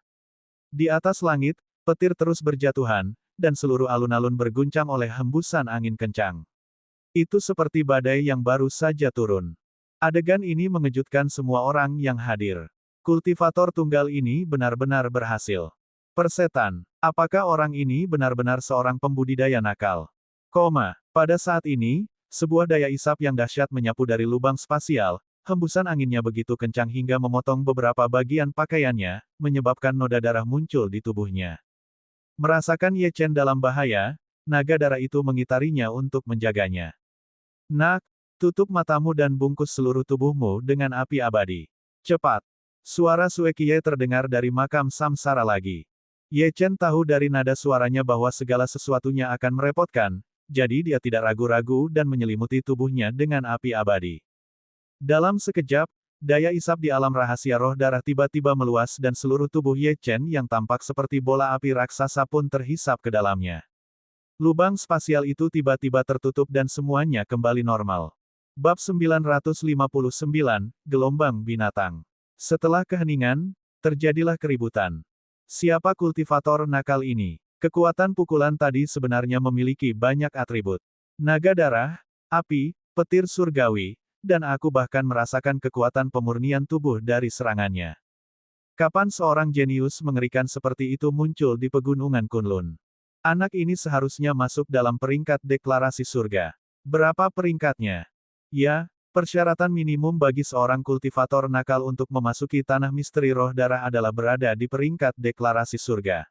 Di atas langit, petir terus berjatuhan, dan seluruh alun-alun berguncang oleh hembusan angin kencang. Itu seperti badai yang baru saja turun. Adegan ini mengejutkan semua orang yang hadir. Kultivator tunggal ini benar-benar berhasil. Persetan, apakah orang ini benar-benar seorang pembudidaya nakal? Pada saat ini, sebuah daya isap yang dahsyat menyapu dari lubang spasial, hembusan anginnya begitu kencang hingga memotong beberapa bagian pakaiannya, menyebabkan noda darah muncul di tubuhnya. Merasakan Ye Chen dalam bahaya, naga darah itu mengitarinya untuk menjaganya. "Nak, tutup matamu dan bungkus seluruh tubuhmu dengan api abadi. Cepat!" Suara Suekie terdengar dari makam samsara lagi. Ye Chen tahu dari nada suaranya bahwa segala sesuatunya akan merepotkan, jadi dia tidak ragu-ragu dan menyelimuti tubuhnya dengan api abadi. Dalam sekejap, daya isap di alam rahasia roh darah tiba-tiba meluas dan seluruh tubuh Ye Chen yang tampak seperti bola api raksasa pun terhisap ke dalamnya. Lubang spasial itu tiba-tiba tertutup dan semuanya kembali normal. Bab 959, Gelombang Binatang. Setelah keheningan, terjadilah keributan. Siapa kultivator nakal ini? Kekuatan pukulan tadi sebenarnya memiliki banyak atribut. Naga darah, api, petir surgawi, dan aku bahkan merasakan kekuatan pemurnian tubuh dari serangannya. Kapan seorang jenius mengerikan seperti itu muncul di pegunungan Kunlun? Anak ini seharusnya masuk dalam peringkat deklarasi surga. Berapa peringkatnya? Ya, persyaratan minimum bagi seorang kultivator nakal untuk memasuki tanah misteri roh darah adalah berada di peringkat deklarasi surga.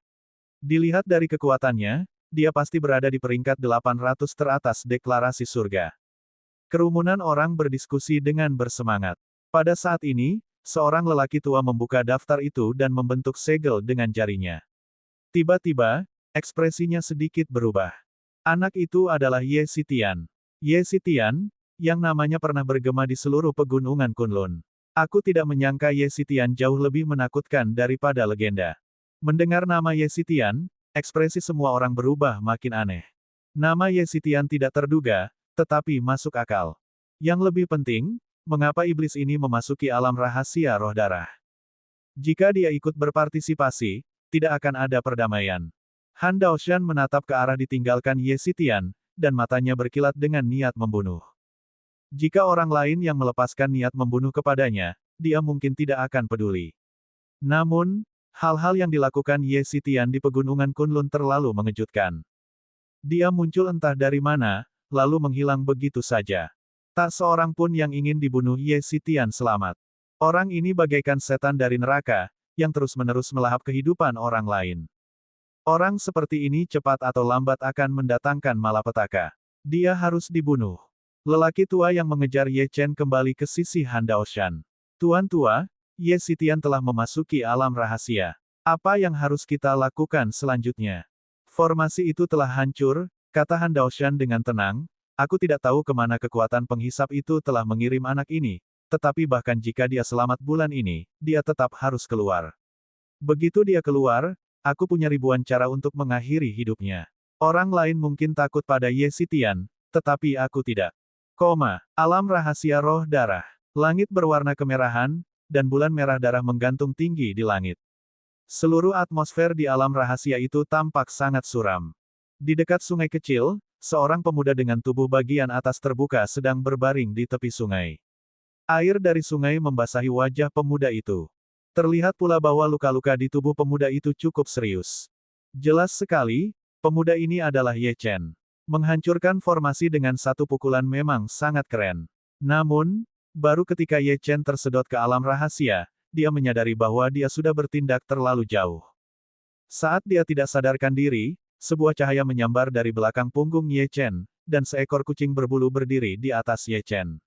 Dilihat dari kekuatannya, dia pasti berada di peringkat 800 teratas deklarasi surga. Kerumunan orang berdiskusi dengan bersemangat. Pada saat ini, seorang lelaki tua membuka daftar itu dan membentuk segel dengan jarinya. Tiba-tiba, ekspresinya sedikit berubah. Anak itu adalah Ye Xitian. Ye Xitian, yang namanya pernah bergema di seluruh pegunungan Kunlun. Aku tidak menyangka Ye Xitian jauh lebih menakutkan daripada legenda. Mendengar nama Ye Xitian, ekspresi semua orang berubah makin aneh. Nama Ye Xitian tidak terduga, tetapi masuk akal. Yang lebih penting, mengapa iblis ini memasuki alam rahasia roh darah? Jika dia ikut berpartisipasi, tidak akan ada perdamaian. Han Daoshan menatap ke arah ditinggalkan Ye Xitian, dan matanya berkilat dengan niat membunuh. Jika orang lain yang melepaskan niat membunuh kepadanya, dia mungkin tidak akan peduli. Namun, hal-hal yang dilakukan Ye Xitian di pegunungan Kunlun terlalu mengejutkan. Dia muncul entah dari mana, lalu menghilang begitu saja. Tak seorang pun yang ingin dibunuh Ye Xitian selamat. Orang ini bagaikan setan dari neraka, yang terus-menerus melahap kehidupan orang lain. Orang seperti ini cepat atau lambat akan mendatangkan malapetaka. Dia harus dibunuh. Lelaki tua yang mengejar Ye Chen kembali ke sisi Han Daoshan. Tuan tua, Ye Xitian telah memasuki alam rahasia. Apa yang harus kita lakukan selanjutnya? Formasi itu telah hancur, kata Han Daoshan dengan tenang. Aku tidak tahu kemana kekuatan penghisap itu telah mengirim anak ini, tetapi bahkan jika dia selamat bulan ini, dia tetap harus keluar. Begitu dia keluar, aku punya ribuan cara untuk mengakhiri hidupnya. Orang lain mungkin takut pada Ye Xitian, tetapi aku tidak. Alam rahasia roh darah. Langit berwarna kemerahan, dan bulan merah darah menggantung tinggi di langit. Seluruh atmosfer di alam rahasia itu tampak sangat suram. Di dekat sungai kecil, seorang pemuda dengan tubuh bagian atas terbuka sedang berbaring di tepi sungai. Air dari sungai membasahi wajah pemuda itu. Terlihat pula bahwa luka-luka di tubuh pemuda itu cukup serius. Jelas sekali, pemuda ini adalah Ye Chen. Menghancurkan formasi dengan satu pukulan memang sangat keren. Namun, baru ketika Ye Chen tersedot ke alam rahasia, dia menyadari bahwa dia sudah bertindak terlalu jauh. Saat dia tidak sadarkan diri, sebuah cahaya menyambar dari belakang punggung Ye Chen, dan seekor kucing berbulu berdiri di atas Ye Chen.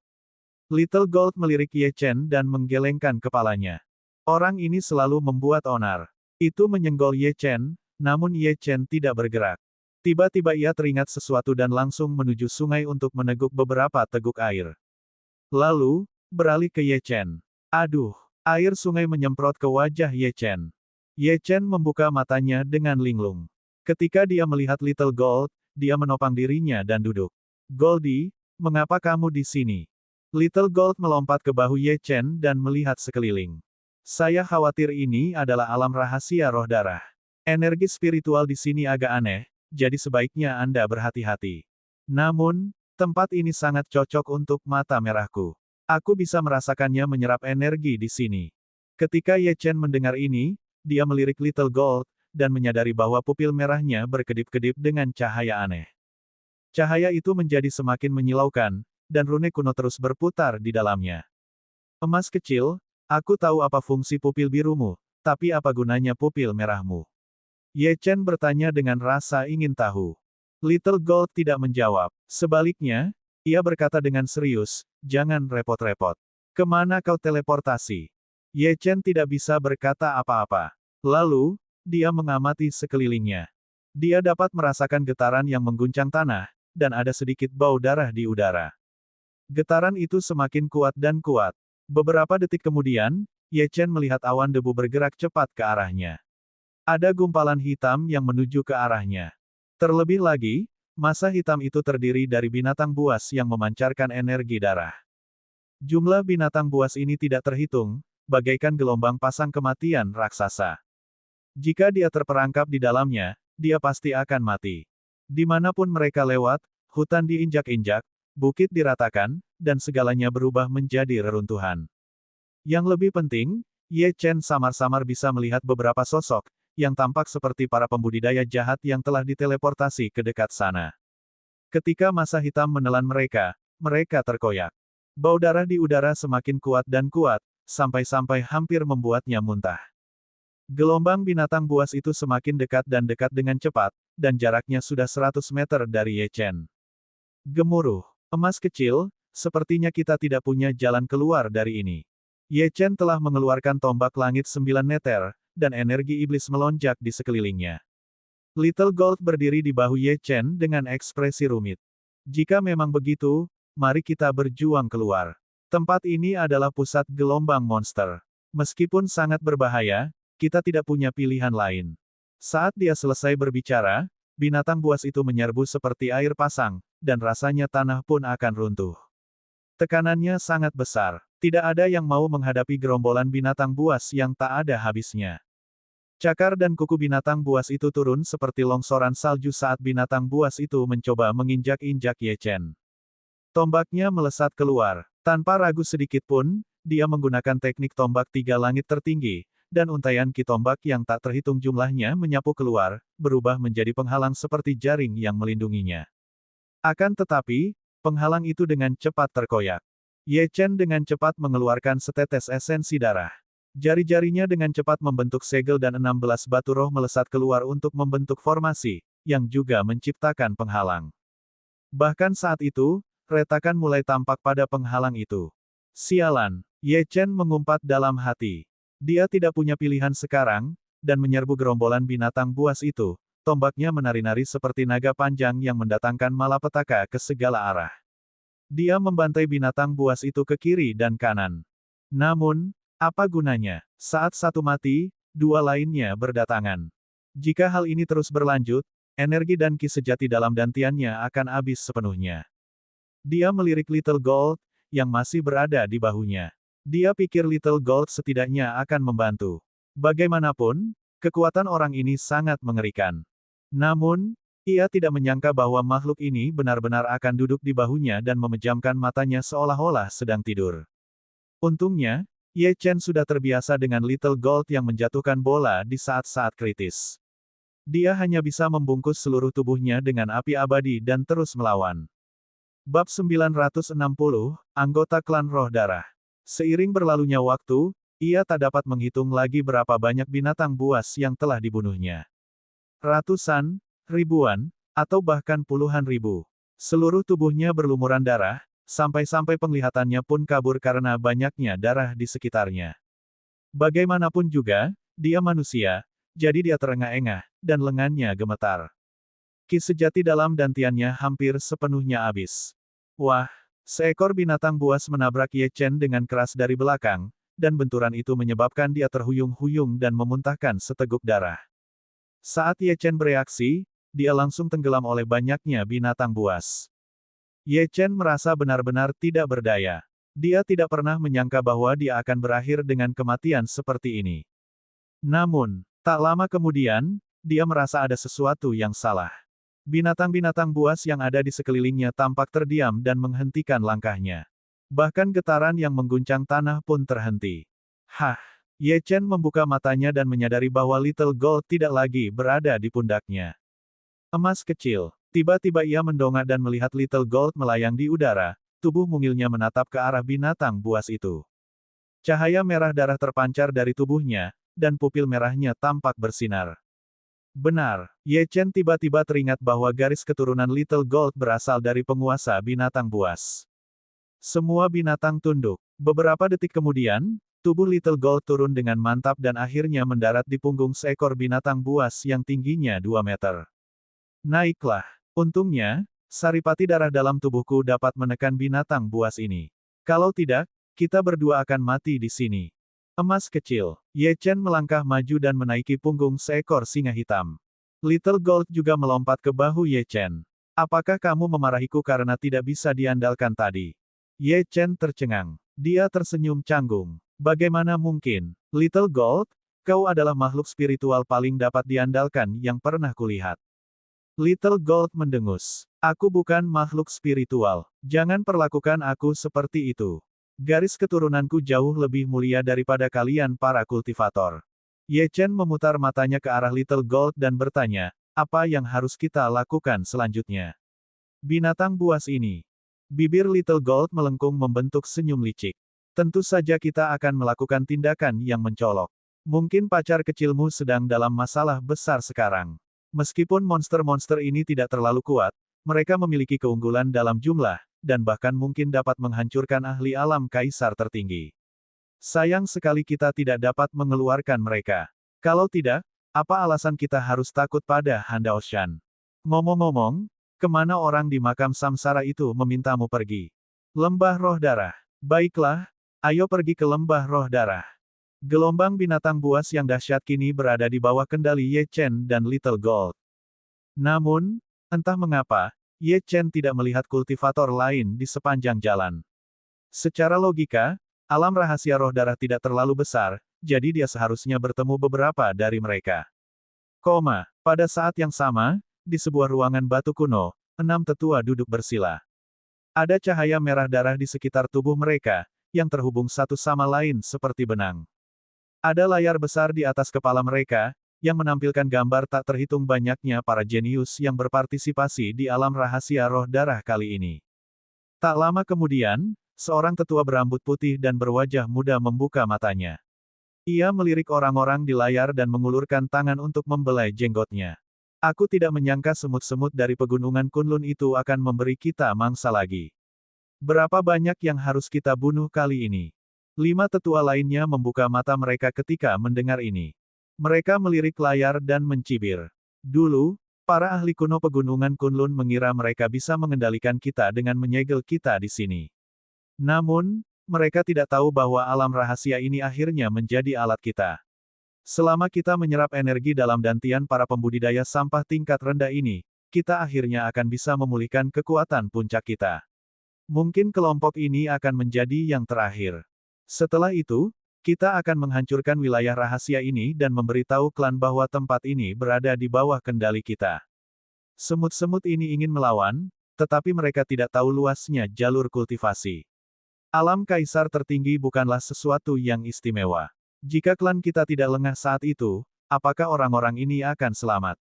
Little Gold melirik Ye Chen dan menggelengkan kepalanya. Orang ini selalu membuat onar. Itu menyenggol Ye Chen, namun Ye Chen tidak bergerak. Tiba-tiba ia teringat sesuatu dan langsung menuju sungai untuk meneguk beberapa teguk air. Lalu, beralih ke Ye Chen. Aduh, air sungai menyemprot ke wajah Ye Chen. Ye Chen membuka matanya dengan linglung. Ketika dia melihat Little Gold, dia menopang dirinya dan duduk. Goldie, mengapa kamu di sini? Little Gold melompat ke bahu Ye Chen dan melihat sekeliling. Saya khawatir ini adalah alam rahasia roh darah. Energi spiritual di sini agak aneh, jadi sebaiknya Anda berhati-hati. Namun, tempat ini sangat cocok untuk mata merahku. Aku bisa merasakannya menyerap energi di sini. Ketika Ye Chen mendengar ini, dia melirik Little Gold, dan menyadari bahwa pupil merahnya berkedip-kedip dengan cahaya aneh. Cahaya itu menjadi semakin menyilaukan, dan rune kuno terus berputar di dalamnya. Emas kecil, aku tahu apa fungsi pupil birumu, tapi apa gunanya pupil merahmu? Ye Chen bertanya dengan rasa ingin tahu. Little Gold tidak menjawab. Sebaliknya, ia berkata dengan serius, jangan repot-repot. Kemana kau teleportasi? Ye Chen tidak bisa berkata apa-apa. Lalu, dia mengamati sekelilingnya. Dia dapat merasakan getaran yang mengguncang tanah, dan ada sedikit bau darah di udara. Getaran itu semakin kuat dan kuat. Beberapa detik kemudian, Ye Chen melihat awan debu bergerak cepat ke arahnya. Ada gumpalan hitam yang menuju ke arahnya. Terlebih lagi, massa hitam itu terdiri dari binatang buas yang memancarkan energi darah. Jumlah binatang buas ini tidak terhitung, bagaikan gelombang pasang kematian raksasa. Jika dia terperangkap di dalamnya, dia pasti akan mati. Dimanapun mereka lewat, hutan diinjak-injak, bukit diratakan, dan segalanya berubah menjadi reruntuhan. Yang lebih penting, Ye Chen samar-samar bisa melihat beberapa sosok, yang tampak seperti para pembudidaya jahat yang telah diteleportasi ke dekat sana. Ketika massa hitam menelan mereka, mereka terkoyak. Bau darah di udara semakin kuat dan kuat, sampai-sampai hampir membuatnya muntah. Gelombang binatang buas itu semakin dekat dan dekat dengan cepat, dan jaraknya sudah 100 meter dari Ye Chen. Gemuruh. Emas kecil, sepertinya kita tidak punya jalan keluar dari ini. Ye Chen telah mengeluarkan tombak langit 9 meter, dan energi iblis melonjak di sekelilingnya. Little Gold berdiri di bahu Ye Chen dengan ekspresi rumit. Jika memang begitu, mari kita berjuang keluar. Tempat ini adalah pusat gelombang monster. Meskipun sangat berbahaya, kita tidak punya pilihan lain. Saat dia selesai berbicara, binatang buas itu menyerbu seperti air pasang, dan rasanya tanah pun akan runtuh. Tekanannya sangat besar. Tidak ada yang mau menghadapi gerombolan binatang buas yang tak ada habisnya. Cakar dan kuku binatang buas itu turun seperti longsoran salju saat binatang buas itu mencoba menginjak-injak Ye Chen. Tombaknya melesat keluar. Tanpa ragu sedikit pun, dia menggunakan teknik tombak tiga langit tertinggi, dan untaian ki tombak yang tak terhitung jumlahnya menyapu keluar, berubah menjadi penghalang seperti jaring yang melindunginya. Akan tetapi, penghalang itu dengan cepat terkoyak. Ye Chen dengan cepat mengeluarkan setetes esensi darah. Jari-jarinya dengan cepat membentuk segel dan 16 batu roh melesat keluar untuk membentuk formasi, yang juga menciptakan penghalang. Bahkan saat itu, retakan mulai tampak pada penghalang itu. Sialan, Ye Chen mengumpat dalam hati. Dia tidak punya pilihan sekarang, dan menyerbu gerombolan binatang buas itu. Tombaknya menari-nari seperti naga panjang yang mendatangkan malapetaka ke segala arah. Dia membantai binatang buas itu ke kiri dan kanan. Namun, apa gunanya? Saat satu mati, dua lainnya berdatangan. Jika hal ini terus berlanjut, energi dan ki sejati dalam dantiannya akan habis sepenuhnya. Dia melirik Little Gold, yang masih berada di bahunya. Dia pikir Little Gold setidaknya akan membantu. Bagaimanapun, kekuatan orang ini sangat mengerikan. Namun, ia tidak menyangka bahwa makhluk ini benar-benar akan duduk di bahunya dan memejamkan matanya seolah-olah sedang tidur. Untungnya, Ye Chen sudah terbiasa dengan Little Gold yang menjatuhkan bola di saat-saat kritis. Dia hanya bisa membungkus seluruh tubuhnya dengan api abadi dan terus melawan. Bab 960, Anggota Klan Roh Darah. Seiring berlalunya waktu, ia tak dapat menghitung lagi berapa banyak binatang buas yang telah dibunuhnya. Ratusan, ribuan, atau bahkan puluhan ribu. Seluruh tubuhnya berlumuran darah, sampai-sampai penglihatannya pun kabur karena banyaknya darah di sekitarnya. Bagaimanapun juga, dia manusia, jadi dia terengah-engah, dan lengannya gemetar. Ki sejati dalam dantiannya hampir sepenuhnya habis. Wah, seekor binatang buas menabrak Ye Chen dengan keras dari belakang, dan benturan itu menyebabkan dia terhuyung-huyung dan memuntahkan seteguk darah. Saat Ye Chen bereaksi, dia langsung tenggelam oleh banyaknya binatang buas. Ye Chen merasa benar-benar tidak berdaya. Dia tidak pernah menyangka bahwa dia akan berakhir dengan kematian seperti ini. Namun, tak lama kemudian, dia merasa ada sesuatu yang salah. Binatang-binatang buas yang ada di sekelilingnya tampak terdiam dan menghentikan langkahnya. Bahkan getaran yang mengguncang tanah pun terhenti. Hah! Ye Chen membuka matanya dan menyadari bahwa Little Gold tidak lagi berada di pundaknya. Emas kecil. Tiba-tiba ia mendongak dan melihat Little Gold melayang di udara, tubuh mungilnya menatap ke arah binatang buas itu. Cahaya merah darah terpancar dari tubuhnya, dan pupil merahnya tampak bersinar. Benar, Ye Chen tiba-tiba teringat bahwa garis keturunan Little Gold berasal dari penguasa binatang buas. Semua binatang tunduk. Beberapa detik kemudian, tubuh Little Gold turun dengan mantap dan akhirnya mendarat di punggung seekor binatang buas yang tingginya 2 meter. Naiklah. Untungnya, saripati darah dalam tubuhku dapat menekan binatang buas ini. Kalau tidak, kita berdua akan mati di sini. Emas kecil. Ye Chen melangkah maju dan menaiki punggung seekor singa hitam. Little Gold juga melompat ke bahu Ye Chen. Apakah kamu memarahiku karena tidak bisa diandalkan tadi? Ye Chen tercengang. Dia tersenyum canggung. Bagaimana mungkin? Little Gold, kau adalah makhluk spiritual paling dapat diandalkan yang pernah kulihat. Little Gold mendengus. Aku bukan makhluk spiritual. Jangan perlakukan aku seperti itu. Garis keturunanku jauh lebih mulia daripada kalian para kultivator. Ye Chen memutar matanya ke arah Little Gold dan bertanya, apa yang harus kita lakukan selanjutnya? Binatang buas ini. Bibir Little Gold melengkung membentuk senyum licik. Tentu saja kita akan melakukan tindakan yang mencolok. Mungkin pacar kecilmu sedang dalam masalah besar sekarang. Meskipun monster-monster ini tidak terlalu kuat, mereka memiliki keunggulan dalam jumlah, dan bahkan mungkin dapat menghancurkan ahli alam kaisar tertinggi. Sayang sekali kita tidak dapat mengeluarkan mereka. Kalau tidak, apa alasan kita harus takut pada Han Daoshan? Ngomong-ngomong, kemana orang di makam samsara itu memintamu pergi? Lembah Roh Darah. Baiklah, ayo pergi ke Lembah Roh Darah. Gelombang binatang buas yang dahsyat kini berada di bawah kendali Ye Chen dan Little Gold. Namun, entah mengapa, Ye Chen tidak melihat kultivator lain di sepanjang jalan. Secara logika, alam rahasia roh darah tidak terlalu besar, jadi dia seharusnya bertemu beberapa dari mereka. Pada saat yang sama, di sebuah ruangan batu kuno, 6 tetua duduk bersila. Ada cahaya merah darah di sekitar tubuh mereka, yang terhubung satu sama lain seperti benang. Ada layar besar di atas kepala mereka, yang menampilkan gambar tak terhitung banyaknya para jenius yang berpartisipasi di alam rahasia roh darah kali ini. Tak lama kemudian, seorang tetua berambut putih dan berwajah muda membuka matanya. Ia melirik orang-orang di layar dan mengulurkan tangan untuk membelai jenggotnya. Aku tidak menyangka semut-semut dari pegunungan Kunlun itu akan memberi kita mangsa lagi. Berapa banyak yang harus kita bunuh kali ini? 5 tetua lainnya membuka mata mereka ketika mendengar ini. Mereka melirik layar dan mencibir. Dulu, para ahli kuno pegunungan Kunlun mengira mereka bisa mengendalikan kita dengan menyegel kita di sini. Namun, mereka tidak tahu bahwa alam rahasia ini akhirnya menjadi alat kita. Selama kita menyerap energi dalam dantian para pembudidaya sampah tingkat rendah ini, kita akhirnya akan bisa memulihkan kekuatan puncak kita. Mungkin kelompok ini akan menjadi yang terakhir. Setelah itu, kita akan menghancurkan wilayah rahasia ini dan memberitahu klan bahwa tempat ini berada di bawah kendali kita. Semut-semut ini ingin melawan, tetapi mereka tidak tahu luasnya jalur kultivasi. Alam kaisar tertinggi bukanlah sesuatu yang istimewa. Jika klan kita tidak lengah saat itu, apakah orang-orang ini akan selamat?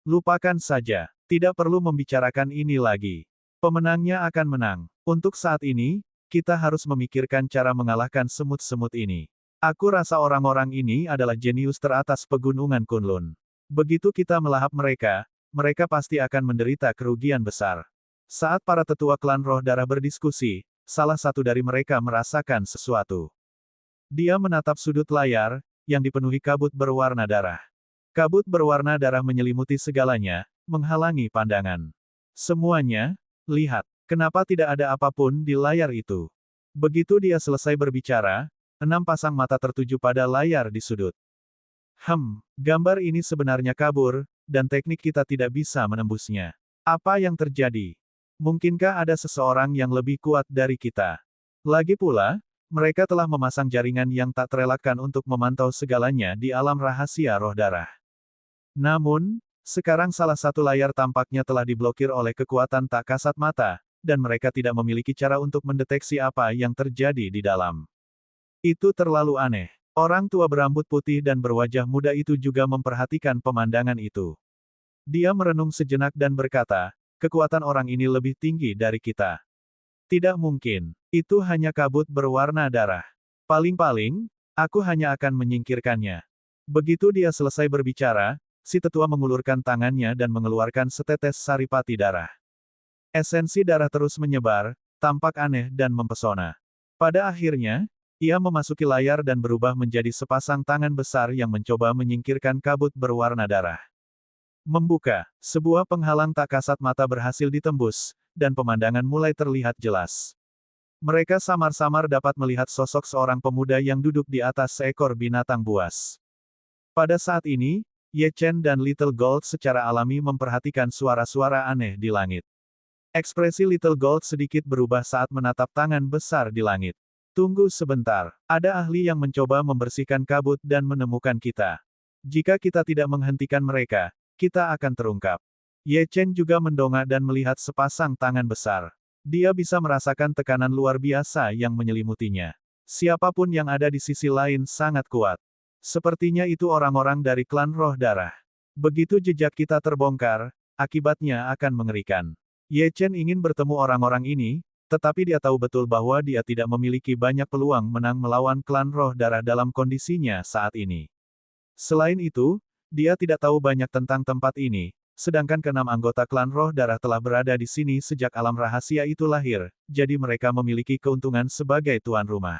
Lupakan saja, tidak perlu membicarakan ini lagi. Pemenangnya akan menang. Untuk saat ini, kita harus memikirkan cara mengalahkan semut-semut ini. Aku rasa orang-orang ini adalah jenius teratas pegunungan Kunlun. Begitu kita melahap mereka, mereka pasti akan menderita kerugian besar. Saat para tetua klan roh darah berdiskusi, salah satu dari mereka merasakan sesuatu. Dia menatap sudut layar, yang dipenuhi kabut berwarna darah. Kabut berwarna darah menyelimuti segalanya, menghalangi pandangan. Semuanya, lihat, kenapa tidak ada apapun di layar itu? Begitu dia selesai berbicara, 6 pasang mata tertuju pada layar di sudut. Gambar ini sebenarnya kabur, dan teknik kita tidak bisa menembusnya. Apa yang terjadi? Mungkinkah ada seseorang yang lebih kuat dari kita? Lagi pula, mereka telah memasang jaringan yang tak terelakkan untuk memantau segalanya di alam rahasia roh darah. Namun, sekarang salah satu layar tampaknya telah diblokir oleh kekuatan tak kasat mata, dan mereka tidak memiliki cara untuk mendeteksi apa yang terjadi di dalam. Itu terlalu aneh. Orang tua berambut putih dan berwajah muda itu juga memperhatikan pemandangan itu. Dia merenung sejenak dan berkata, kekuatan orang ini lebih tinggi dari kita. Tidak mungkin. Itu hanya kabut berwarna darah. Paling-paling, aku hanya akan menyingkirkannya. Begitu dia selesai berbicara, si tetua mengulurkan tangannya dan mengeluarkan setetes saripati darah. Esensi darah terus menyebar, tampak aneh dan mempesona. Pada akhirnya, ia memasuki layar dan berubah menjadi sepasang tangan besar yang mencoba menyingkirkan kabut berwarna darah. Membuka, sebuah penghalang tak kasat mata berhasil ditembus, dan pemandangan mulai terlihat jelas. Mereka samar-samar dapat melihat sosok seorang pemuda yang duduk di atas seekor binatang buas. Pada saat ini, Ye Chen dan Little Gold secara alami memperhatikan suara-suara aneh di langit. Ekspresi Little Gold sedikit berubah saat menatap tangan besar di langit. Tunggu sebentar, ada ahli yang mencoba membersihkan kabut dan menemukan kita. Jika kita tidak menghentikan mereka, kita akan terungkap. Ye Chen juga mendongak dan melihat sepasang tangan besar. Dia bisa merasakan tekanan luar biasa yang menyelimutinya. Siapapun yang ada di sisi lain sangat kuat. Sepertinya itu orang-orang dari klan roh darah. Begitu jejak kita terbongkar, akibatnya akan mengerikan. Ye Chen ingin bertemu orang-orang ini, tetapi dia tahu betul bahwa dia tidak memiliki banyak peluang menang melawan klan roh darah dalam kondisinya saat ini. Selain itu, dia tidak tahu banyak tentang tempat ini. Sedangkan keenam anggota klan roh darah telah berada di sini sejak alam rahasia itu lahir, jadi mereka memiliki keuntungan sebagai tuan rumah.